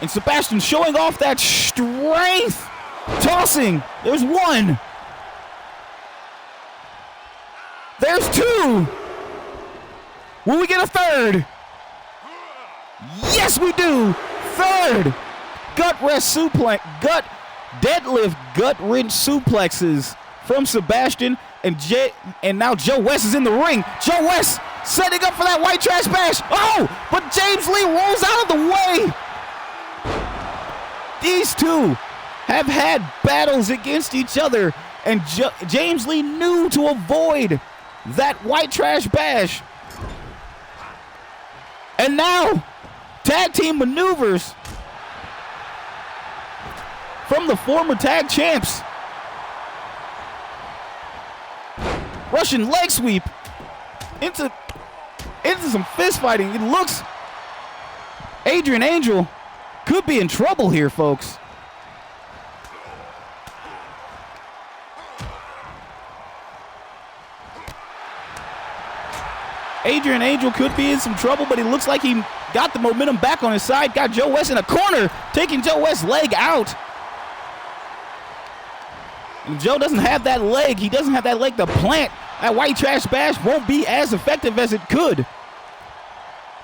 And Psebastian showing off that strength. Tossing. There's 1. There's 2. Will we get a third? Yes, we do. Third. Gut rest suplex. Gut deadlift. Gut wrench suplexes from Psebastian. And now Joe West is in the ring. Joe West setting up for that white trash bash. Oh, but James Lee rolls out of the way. These two have had battles against each other, and James Lee knew to avoid that white trash bash. And now, tag team maneuvers from the former tag champs. Russian leg sweep into some fist fighting. It looks Adrian Angel could be in trouble here, folks. Adrian Angel could be in some trouble, but it looks like he got the momentum back on his side. Got Joe West in a corner, taking Joe West's leg out. And Joe doesn't have that leg. He doesn't have that leg to plant. That white trash bash won't be as effective as it could.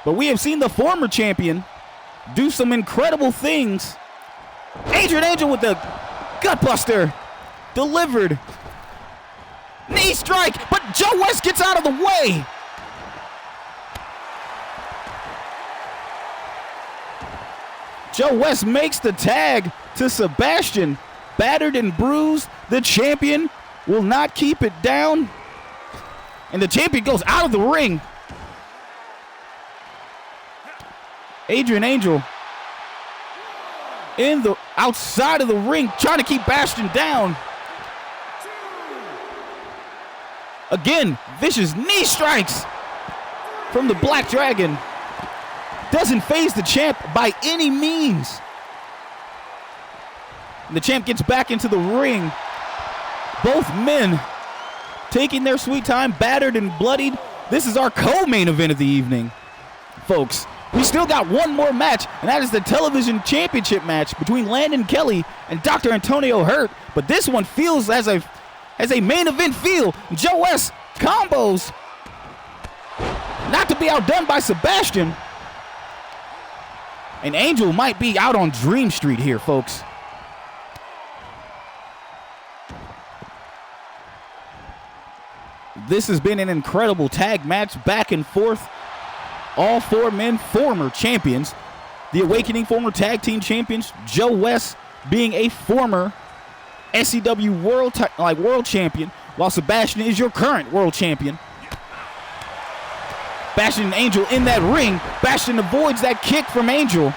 But we have seen the former champion do some incredible things. Adrian Angel with the gutbuster. Delivered. Knee strike, but Joe West gets out of the way. Joe West makes the tag to Psebastian. Battered and bruised, the champion will not keep it down. And the champion goes out of the ring. Adrian Angel in the outside of the ring, trying to keep Bastion down. Again, vicious knee strikes from the Black Dragon. Doesn't faze the champ by any means. The champ gets back into the ring. Both men taking their sweet time, battered and bloodied. This is our co-main event of the evening, folks. We still got one more match, and that is the television championship match between Landon Kelly and Dr. Antonio Hurtt. But this one feels as a main event feel. Joe West combos, not to be outdone by Psebastian. And Angel might be out on Dream Street here, folks. This has been an incredible tag match, back and forth. All four men, former champions. The Awakening, former tag team champions. Joe West being a former SCW world champion, while Psebastian is your current world champion. Psebastian and Angel in that ring. Psebastian avoids that kick from Angel.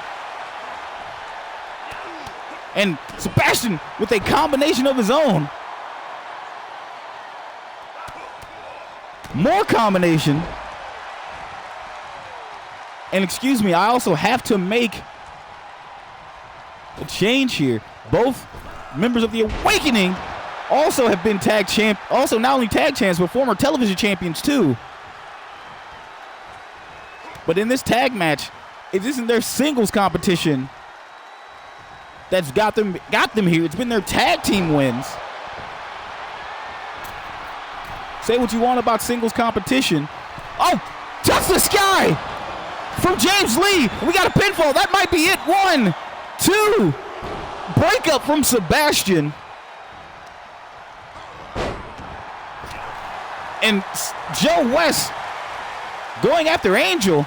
And Psebastian with a combination of his own. More combination. And excuse me, I also have to make a change here. Both members of the Awakening also have been also not only tag champs, but former television champions too. But in this tag match, it isn't their singles competition that's got them here. It's been their tag team wins. Say what you want about singles competition. Oh, touch the sky from James Lee. We got a pinfall. That might be it. 1, 2. Breakup from Psebastian. And Joe West going after Angel.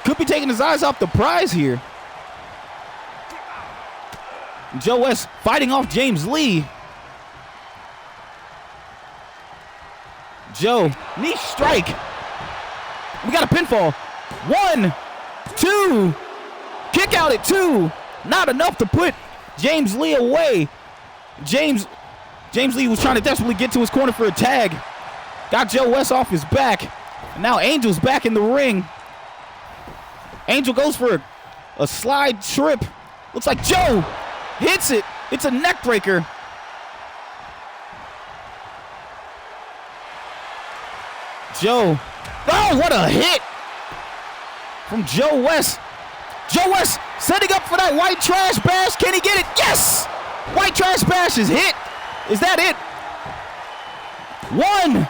Could be taking his eyes off the prize here. Joe West fighting off James Lee. Joe, knee strike. We got a pinfall. 1, 2. Kick out at 2. Not enough to put James Lee away. James Lee was trying to desperately get to his corner for a tag. Got Joe West off his back. And now Angel's back in the ring. Angel goes for a slide trip. Looks like Joe hits it. It's a neck breaker. Joe. Oh, what a hit from Joe West. Joe West setting up for that white trash bash. Can he get it? Yes! White trash bash is hit. Is that it? 1,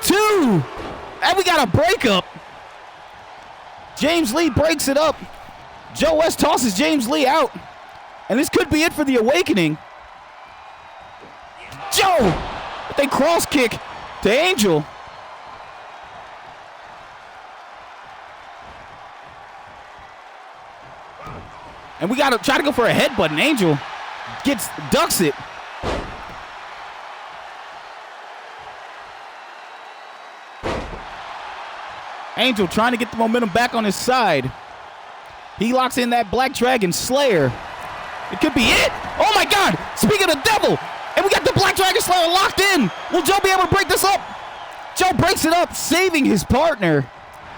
2. And we got a breakup. James Lee breaks it up. Joe West tosses James Lee out. And this could be it for the Awakening. Joe with a cross kick to Angel. And we got to try to go for a headbutt, and Angel ducks it. Angel trying to get the momentum back on his side. He locks in that Black Dragon Slayer. It could be it. Oh my God, speaking of the devil. And we got the Black Dragon Slayer locked in. Will Joe be able to break this up? Joe breaks it up, saving his partner.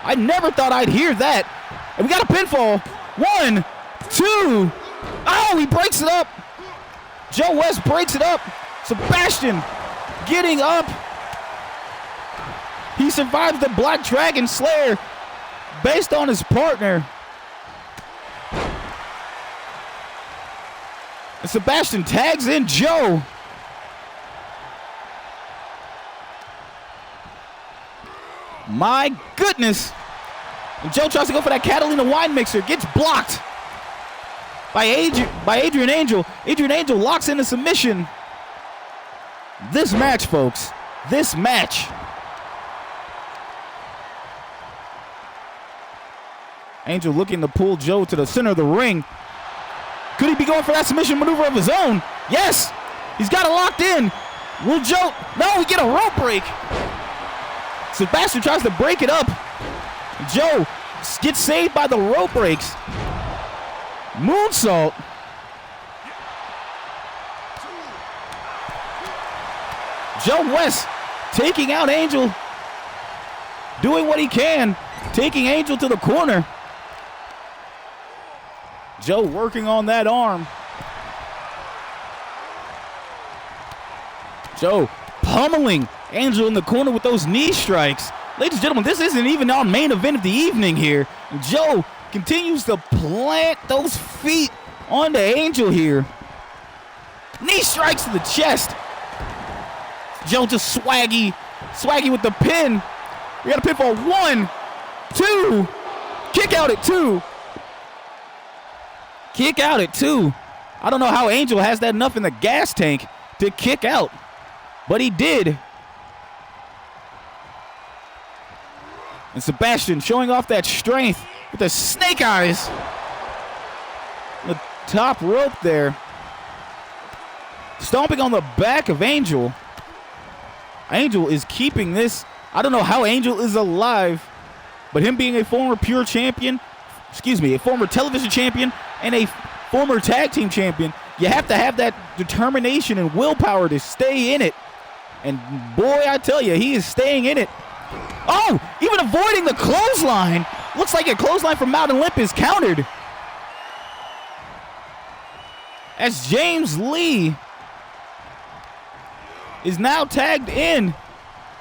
I never thought I'd hear that. And we got a pinfall. 1, 2. Oh, he breaks it up. Joe West breaks it up. Psebastian getting up. He survives the Black Dragon Slayer based on his partner. And Psebastian tags in Joe. My goodness. And Joe tries to go for that Catalina wine mixer. Gets blocked by Adrian Angel. Adrian Angel locks in a submission. This match, folks. This match. Angel looking to pull Joe to the center of the ring. Could he be going for that submission maneuver of his own? Yes. He's got it locked in. Will Joe? No, we get a rope break. Psebastian tries to break it up. Joe gets saved by the rope breaks. Moonsault. Joe West taking out Angel. Doing what he can. Taking Angel to the corner. Joe working on that arm. Joe pummeling Angel in the corner with those knee strikes. Ladies and gentlemen, this isn't even our main event of the evening here. Joe continues to plant those feet on the Angel here. Knee strikes to the chest. Joe just swaggy with the pin. We got a pin for 1, 2. Kick out at 2. Kick out at 2. I don't know how Angel has that enough in the gas tank to kick out, but he did. And Psebastian showing off that strength with the snake eyes. The top rope there. Stomping on the back of Angel. Angel is keeping this. I don't know how Angel is alive, but him being a former pure champion, a former television champion and a former tag team champion, you have to have that determination and willpower to stay in it. And boy, I tell you, he is staying in it. Oh, even avoiding the clothesline. Looks like a clothesline from Mountain Lip is countered. As James Lee is now tagged in.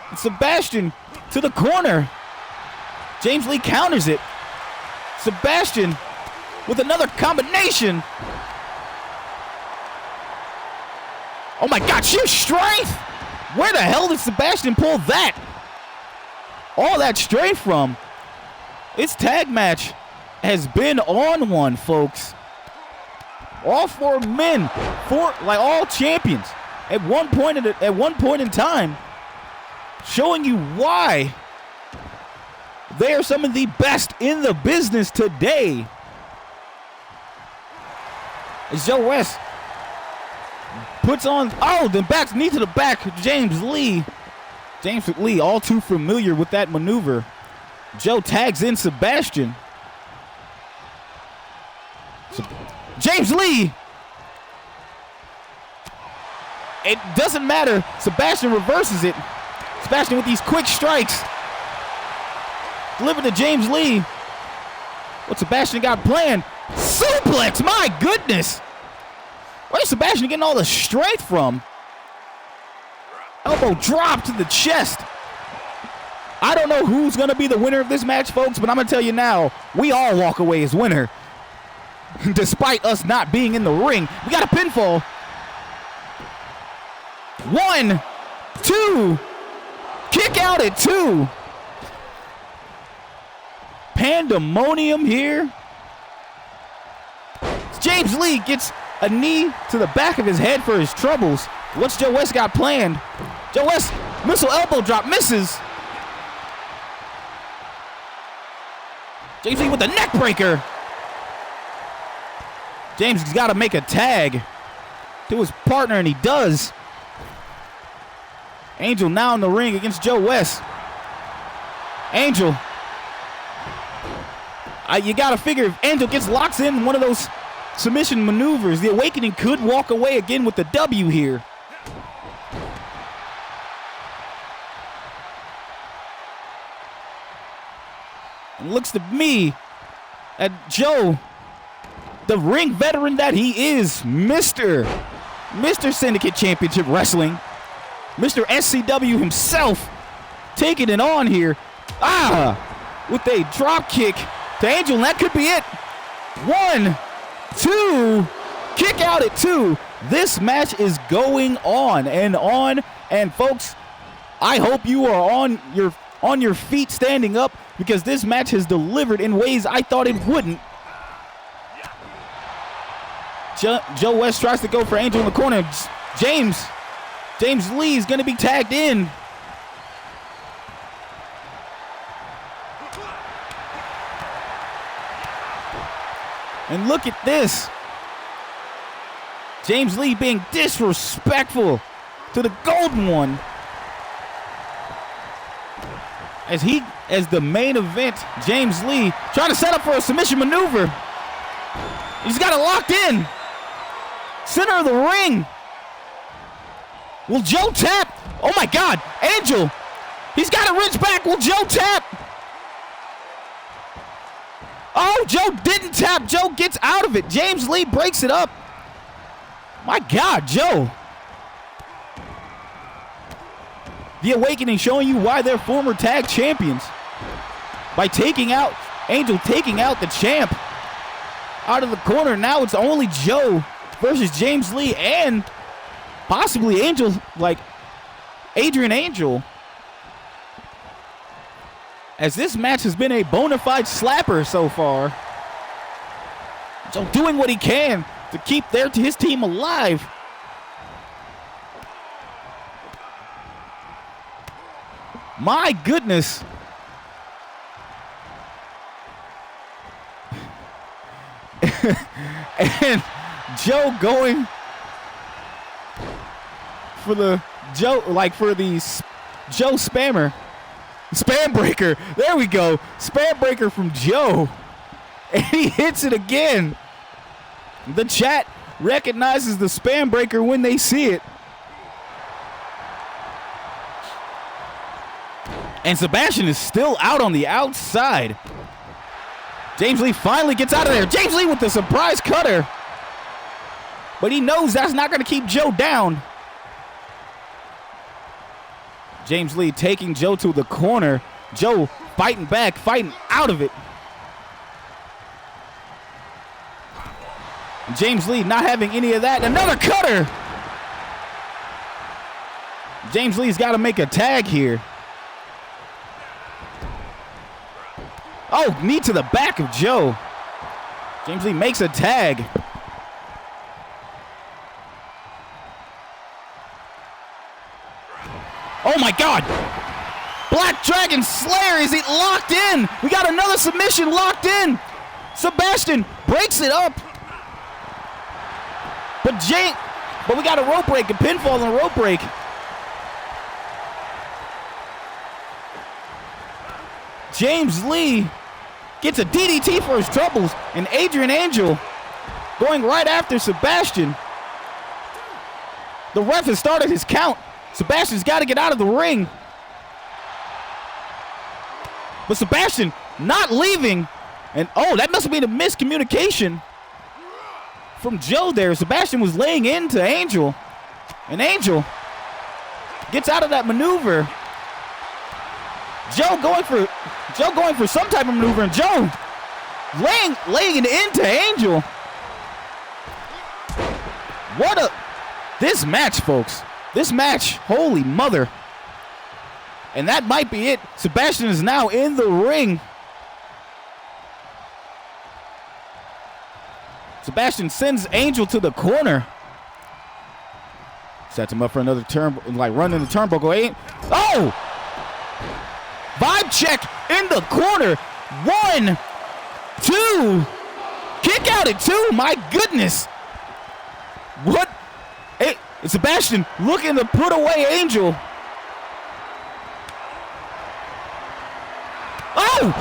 And Psebastian to the corner. James Lee counters it. Psebastian with another combination. Oh my God, sheer strength. Where the hell did Psebastian pull that? All that strength from. This tag match has been on one, folks. All 4 men, all champions at one point in time, showing you why they are some of the best in the business today. As Joe West puts on, then backs knee to the back, James Lee. James Lee, all too familiar with that maneuver. Joe tags in Psebastian. James Lee. It doesn't matter. Psebastian reverses it. Psebastian with these quick strikes. Delivered to James Lee. What Psebastian got planned? Suplex, my goodness. Where's Psebastian getting all the strength from? Elbow drop to the chest. I don't know who's going to be the winner of this match, folks, but I'm going to tell you now, we all walk away as winner. Despite us not being in the ring. We got a pinfall. 1, 2. Kick out at 2. Pandemonium here. James Lee gets a knee to the back of his head for his troubles. What's Joe West got planned? Joe West, missile elbow drop, misses. James Lee with the neck breaker. James has got to make a tag to his partner, and he does. Angel now in the ring against Joe West. Angel. You got to figure if Angel gets locked in one of those submission maneuvers, the Awakening could walk away again with the W here. And looks to me at Joe, the ring veteran that he is, Mr. Syndicate Championship Wrestling, Mr. SCW himself, taking it on here. With a drop kick to Angel, and that could be it. 1, 2, kick out at 2. This match is going on. And folks, I hope you are on your feet standing up, because this match has delivered in ways I thought it wouldn't. Joe West tries to go for Angel in the corner. James Lee is going to be tagged in. And look at this. James Lee being disrespectful to the Golden One. As the main event, James Lee trying to set up for a submission maneuver. He's got it locked in. Center of the ring. Will Joe tap? Oh my God, Angel. He's got a wrench back. Will Joe tap? Oh, Joe didn't tap. Joe gets out of it. James Lee breaks it up. My God, Joe. The Awakening showing you why they're former tag champions. By taking out, Angel taking out the champ out of the corner. Now it's only Joe versus James Lee and possibly Angel, like Adrian Angel. As this match has been a bona fide slapper so far. Joe doing what he can to keep his team alive. My goodness. And Joe going for the Joe spammer. Spam breaker. There we go. Spam breaker from Joe. And he hits it again. The chat recognizes the spam breaker when they see it. And Psebastian is still out on the outside. James Lee finally gets out of there. James Lee with the surprise cutter. But he knows that's not going to keep Joe down. James Lee taking Joe to the corner. Joe fighting back, fighting out of it. James Lee not having any of that. Another cutter. James Lee's got to make a tag here. Oh, knee to the back of Joe. James Lee makes a tag. Oh my God. Black Dragon Slayer, is it locked in? We got another submission locked in. Psebastian breaks it up. But we got a rope break, a pinfall and a rope break. James Lee gets a DDT for his troubles, and Adrian Angel going right after Psebastian. The ref has started his count. Psebastian's got to get out of the ring. But Psebastian not leaving. And oh, that must have been a miscommunication from Joe there. Psebastian was laying into Angel. And Angel gets out of that maneuver. Joe going for some type of maneuver, and Joe laying it into Angel. This match, folks. This match, holy mother. And that might be it. Psebastian is now in the ring. Psebastian sends Angel to the corner. Sets him up for another turn, like running the turnbuckle. Oh! Vibe check in the corner. 1, 2. Kick out at 2. My goodness. What? Hey, Psebastian looking to put away Angel. Oh!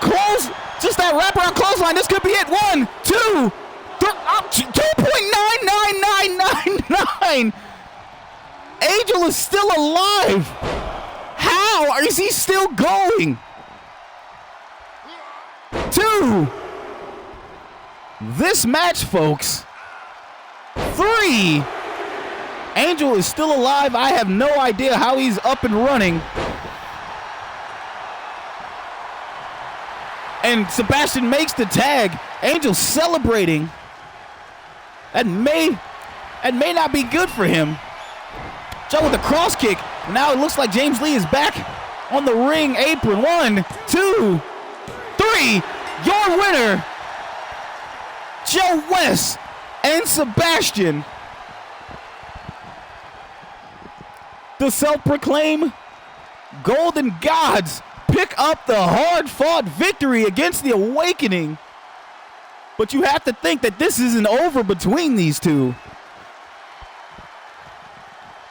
Close. Just that wraparound clothesline. This could be it. 1, 2, 2.99999. Angel is still alive. How is he still going? 2. This match, folks. 3. Angel is still alive. I have no idea how he's up and running. And Psebastian makes the tag. Angel celebrating. That may not be good for him. Joe with a cross kick. Now it looks like James Lee is back on the ring apron. 1, 2, 3. Your winner, Joe West and Psebastian. The self-proclaimed Golden Gods pick up the hard-fought victory against the Awakening. But you have to think that this isn't over between these two.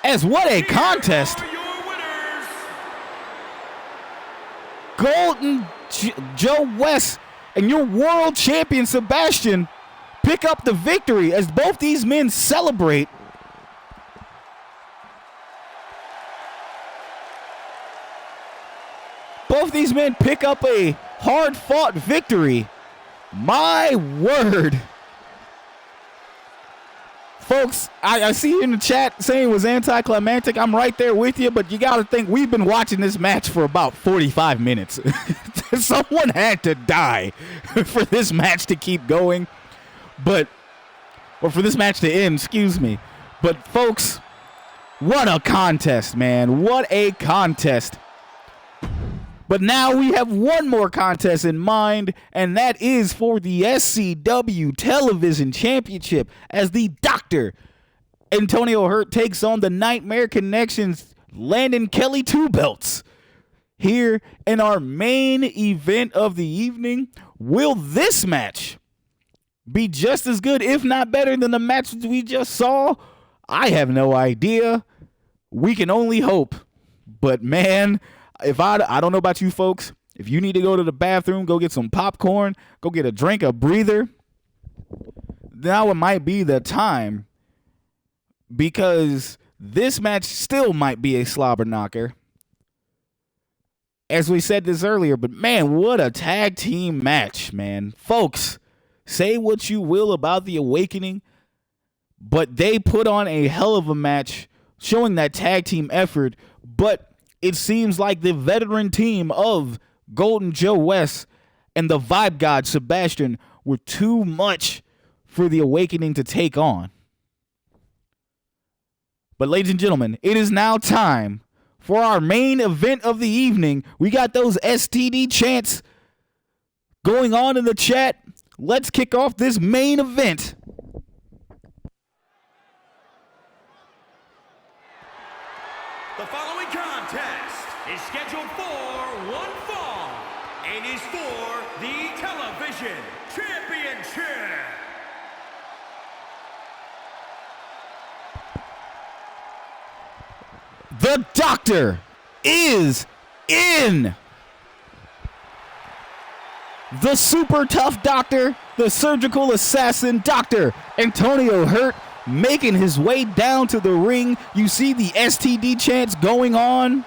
As what a contest. Golden Joe West and your world champion Psebastian pick up the victory as both these men celebrate. Both these men pick up a hard-fought victory. My word. Folks, I see you in the chat saying it was anticlimactic. I'm right there with you, but you got to think we've been watching this match for about 45 minutes. Someone had to die for this match to keep going, or for this match to end, excuse me. But folks, what a contest, man. What a contest. But now we have one more contest in mind, and that is for the SCW Television Championship as the Dr. Antonio Hurtt takes on the Nightmare Connections Landon Kelly 2 belts. Here in our main event of the evening, will this match be just as good, if not better, than the match we just saw? I have no idea. We can only hope. But man, if I don't know about you folks, if you need to go to the bathroom, go get some popcorn, go get a drink, a breather, now it might be the time, because this match still might be a slobber knocker. As we said this earlier, but man, what a tag team match, man. Folks, say what you will about the Awakening, but they put on a hell of a match showing that tag team effort, but it seems like the veteran team of Golden Joe West and the Vibe God Psebastian were too much for the Awakening to take on. But ladies and gentlemen, it is now time for our main event of the evening. We got those STD chants going on in the chat. Let's kick off this main event. The following contest is scheduled for one fall and is for the Television Championship. The Doctor is in. The super tough Doctor, the surgical assassin Dr. Antonio Hurtt, making his way down to the ring. You see the STD chants going on.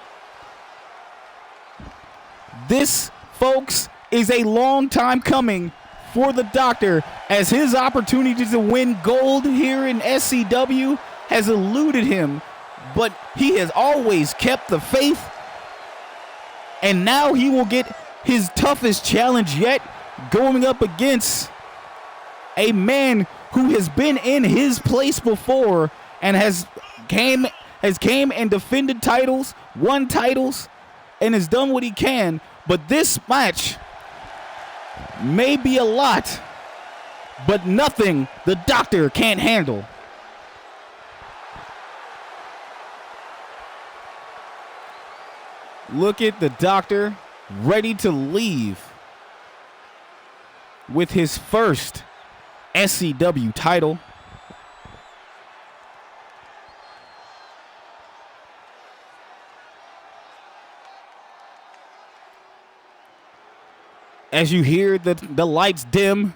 This, folks, is a long time coming for the Doctor, as his opportunity to win gold here in SCW has eluded him, but he has always kept the faith, and now he will get his toughest challenge yet, going up against a man who has been in his place before and has came and defended titles, won titles, and has done what he can. But this match may be a lot, but nothing the Doctor can't handle. Look at the Doctor ready to leave with his first SCW title. As you hear the lights dim,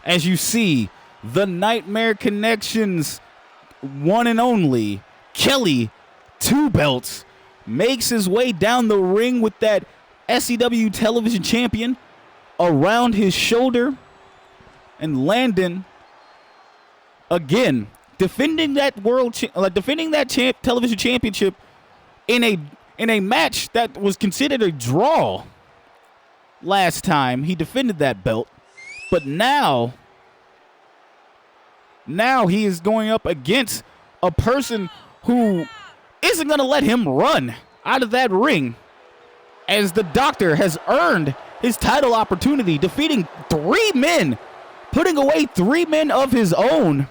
as you see the Nightmare Connections one and only Kelly 2 belts makes his way down the ring with that SCW Television Champion around his shoulder, and Landon again defending that Television Championship in a match that was considered a draw last time he defended that belt. But now he is going up against a person who isn't going to let him run out of that ring, as the Doctor has earned his title opportunity, defeating 3 men, putting away 3 men of his own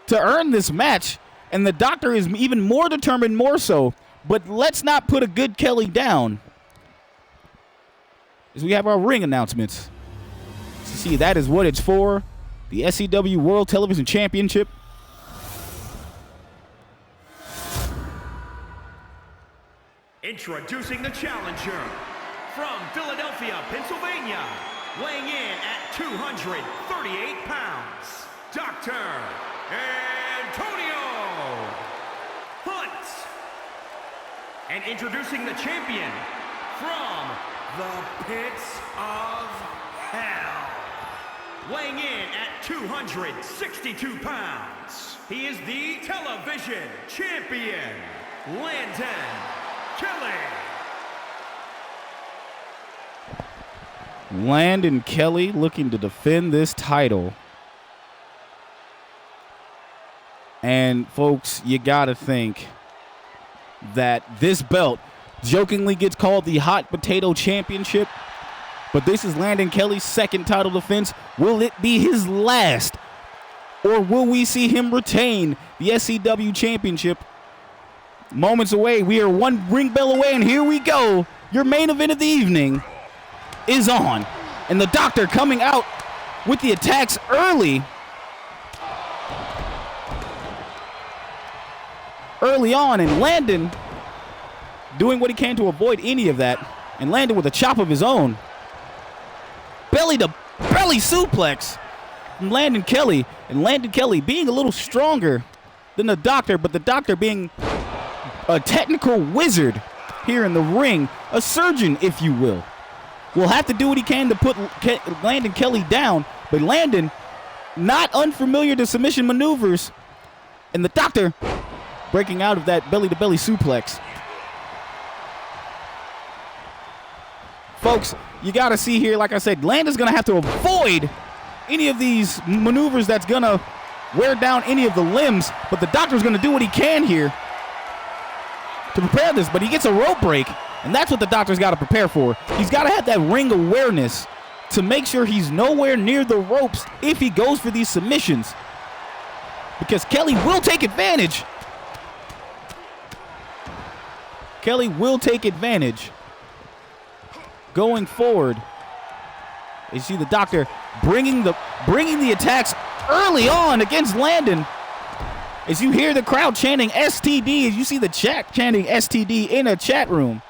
to earn this match. And the Doctor is even more determined, more so. But let's not put a good Kelly down, as we have our ring announcements. So see, that is what it's for. The SCW World Television Championship. Introducing the challenger from Philadelphia, Pennsylvania, weighing in at 238 pounds, Dr. Antonio Hunt. And introducing the champion from the pits of hell. Weighing in at 262 pounds, he is the television champion, Landon Kelly. Landon Kelly looking to defend this title. And folks, you gotta think that this belt jokingly gets called the Hot Potato Championship, but this is Landon Kelly's second title defense. Will it be his last, or will we see him retain the SCW Championship? Moments away, we are one ring bell away, and here we go. Your main event of the evening is on, and the Doctor coming out with the attacks early on, and Landon doing what he can to avoid any of that, and Landon with a chop of his own. Belly to belly suplex from Landon Kelly, and Landon Kelly being a little stronger than the Doctor, but the Doctor being a technical wizard here in the ring, a surgeon, if you will. Will have to do what he can to put Landon Kelly down, but Landon not unfamiliar to submission maneuvers, and the Doctor breaking out of that belly-to-belly suplex. Folks, you got to see here, like I said, Landon's going to have to avoid any of these maneuvers that's going to wear down any of the limbs, but the Doctor's going to do what he can here to prepare this, but he gets a rope break, and that's what the Doctor's got to prepare for. He's got to have that ring awareness to make sure he's nowhere near the ropes if he goes for these submissions, because Kelly will take advantage. Kelly will take advantage going forward. You see the Doctor bringing the attacks early on against Landon. As you hear the crowd chanting STD, as you see the chat chanting STD in a chat room.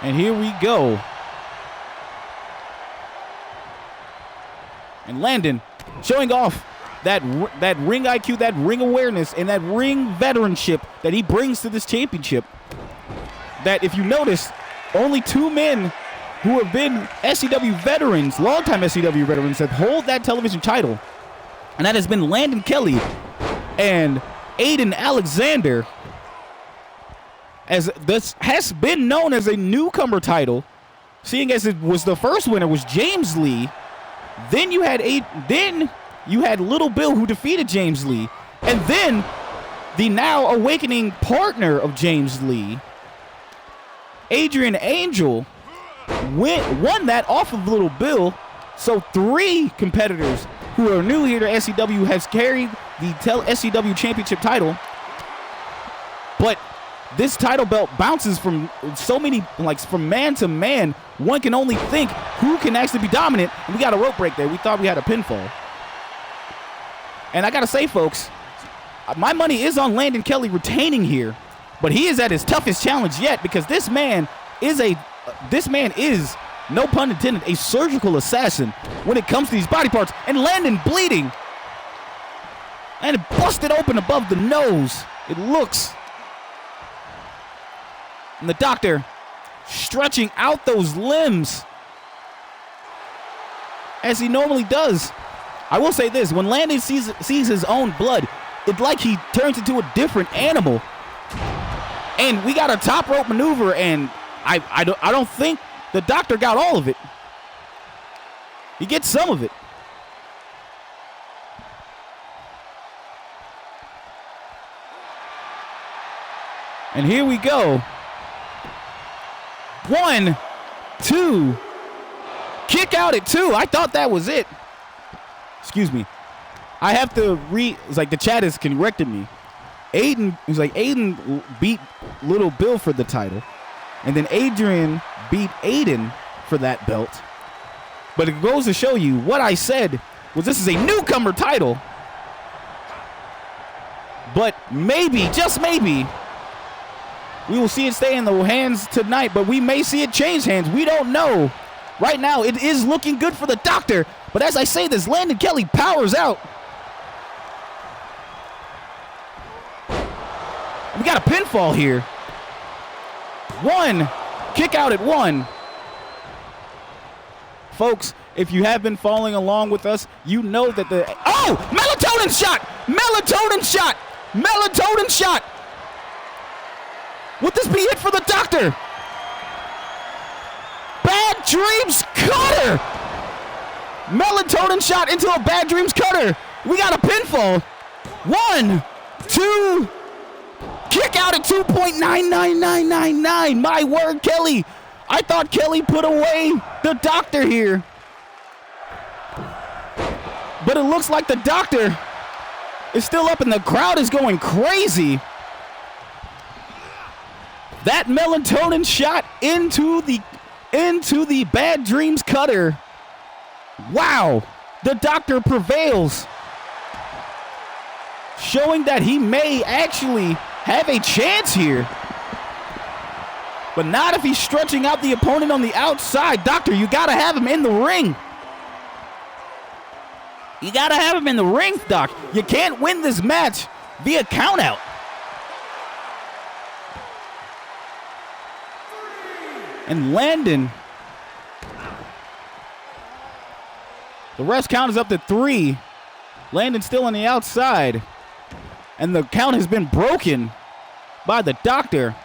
And here we go. And Landon showing off that ring IQ, that ring awareness, and that ring veteranship that he brings to this championship. That, if you notice, only two men who have been SCW veterans, longtime SCW veterans, that hold that television title. And that has been Landon Kelly and Aiden Alexander. As this has been known as a newcomer title, seeing as it was the first winner was James Lee. Then you had Lil Bill, who defeated James Lee, and then the now awakening partner of James Lee, Adrian Angel, won that off of Lil Bill. So three competitors who are new here to SCW has carried the SCW Championship title, but this title belt bounces from so many, like from man to man. One can only think who can actually be dominant. And we got a rope break there. We thought we had a pinfall. And I got to say, folks, my money is on Landon Kelly retaining here. But he is at his toughest challenge yet, because this man is, no pun intended, a surgical assassin when it comes to these body parts. And Landon bleeding. And it busted open above the nose. It looks. And the Doctor stretching out those limbs as he normally does. I will say this, when Landon sees his own blood, it's like he turns into a different animal. And we got a top rope maneuver, and I don't think the Doctor got all of it. He gets some of it. And here we go. 1, 2, kick out at 2. I thought that was it. Excuse me. I have to read. It's like the chat has corrected me. Aiden beat Lil Bill for the title, and then Adrian beat Aiden for that belt. But it goes to show you what I said was this is a newcomer title. But maybe, just maybe, we will see it stay in the hands tonight, but we may see it change hands. We don't know. Right now, it is looking good for the Doctor. But as I say this, Landon Kelly powers out. We got a pinfall here. 1. Kick out at 1. Folks, if you have been following along with us, you know that the... Oh! Melatonin shot! Melatonin shot! Melatonin shot! Would this be it for the Doctor? Bad Dreams cutter! Melatonin shot into a Bad Dreams cutter. We got a pinfall. 1, 2... Kick out at 2.99999. My word, Kelly. I thought Kelly put away the Doctor here. But it looks like the Doctor is still up and the crowd is going crazy. That melatonin shot into the Bad Dreams cutter. Wow. The Doctor prevails. Showing that he may actually have a chance here. But not if he's stretching out the opponent on the outside. Doctor, you gotta have him in the ring. You gotta have him in the ring, Doc. You can't win this match via countout. And Landon. The rest count is up to 3. Landon still on the outside. And the count has been broken by the Doctor.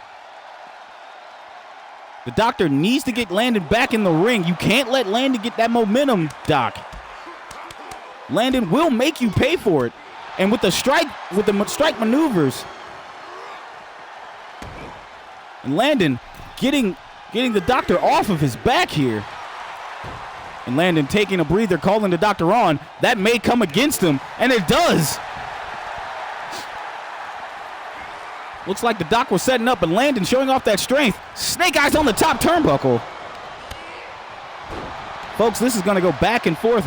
The Doctor needs to get Landon back in the ring. You can't let Landon get that momentum, Doc. Landon will make you pay for it. And with the strike maneuvers. And Landon getting the Doctor off of his back here. And Landon taking a breather, calling the Doctor on. That may come against him, and it does. Looks like the Doc was setting up, and Landon showing off that strength. Snake Eyes on the top turnbuckle. Folks, this is going to go back and forth,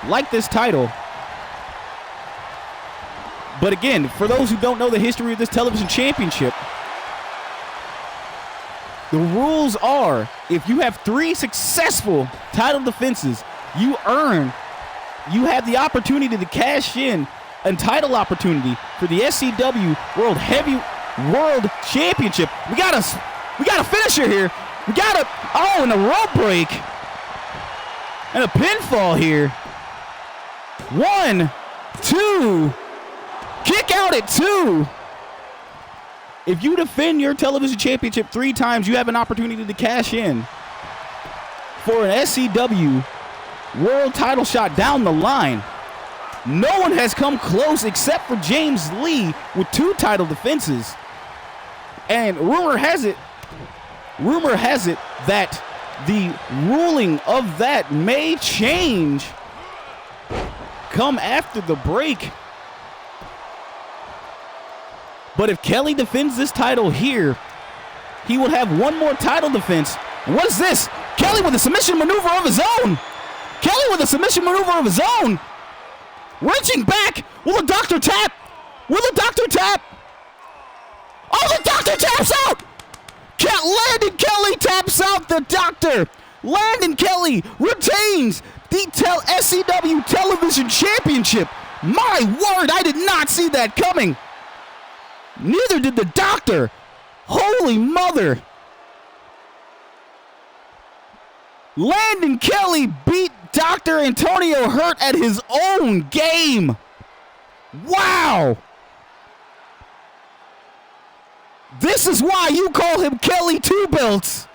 like this title. But again, for those who don't know the history of this television championship, the rules are, if you have 3 successful title defenses, you have the opportunity to cash in a title opportunity for the SCW World Championship. We got a finisher here. And a rope break. And a pinfall here. 1, 2, kick out at 2. If you defend your television championship 3 times, you have an opportunity to cash in for an SCW world title shot down the line. No one has come close except for James Lee with 2 title defenses. And rumor has it that the ruling of that may change come after the break. But if Kelly defends this title here, he will have 1 more title defense. What is this? Kelly with a submission maneuver of his own. Reaching back. Will the Doctor tap? Oh, the Doctor taps out. Landon Kelly taps out the Doctor. Landon Kelly retains the SCW Television Championship. My word, I did not see that coming. Neither did the Doctor. Holy mother. Landon Kelly beat Dr. Antonio Hurtt at his own game. Wow. This is why you call him Kelly Two Belts.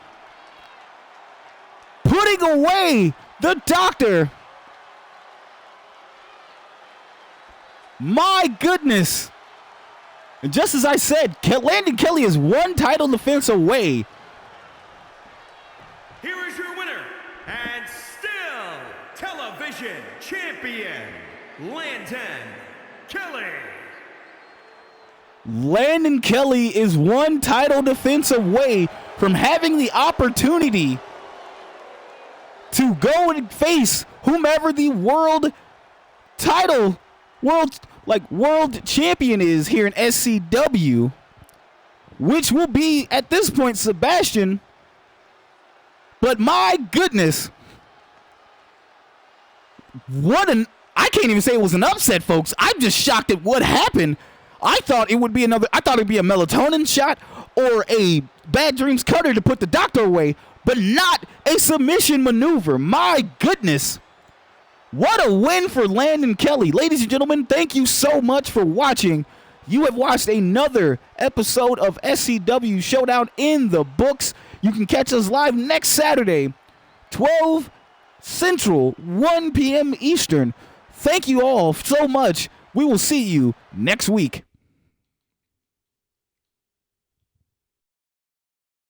Putting away the Doctor. My goodness. And just as I said, Landon Kelly is 1 title defense away. Here is your winner, and still television champion, Landon Kelly. Landon Kelly is 1 title defense away from having the opportunity to go and face whomever the world champion is here in SCW, which will be, at this point, Psebastian. But my goodness, I can't even say it was an upset, folks. I'm just shocked at what happened. I thought it'd be a melatonin shot or a bad dreams cutter to put the doctor away, but not a submission maneuver. My goodness. What a win for Landon Kelly. Ladies and gentlemen, thank you so much for watching. You have watched another episode of SCW Showdown in the books. You can catch us live next Saturday, 12 Central, 1 p.m. Eastern. Thank you all so much. We will see you next week.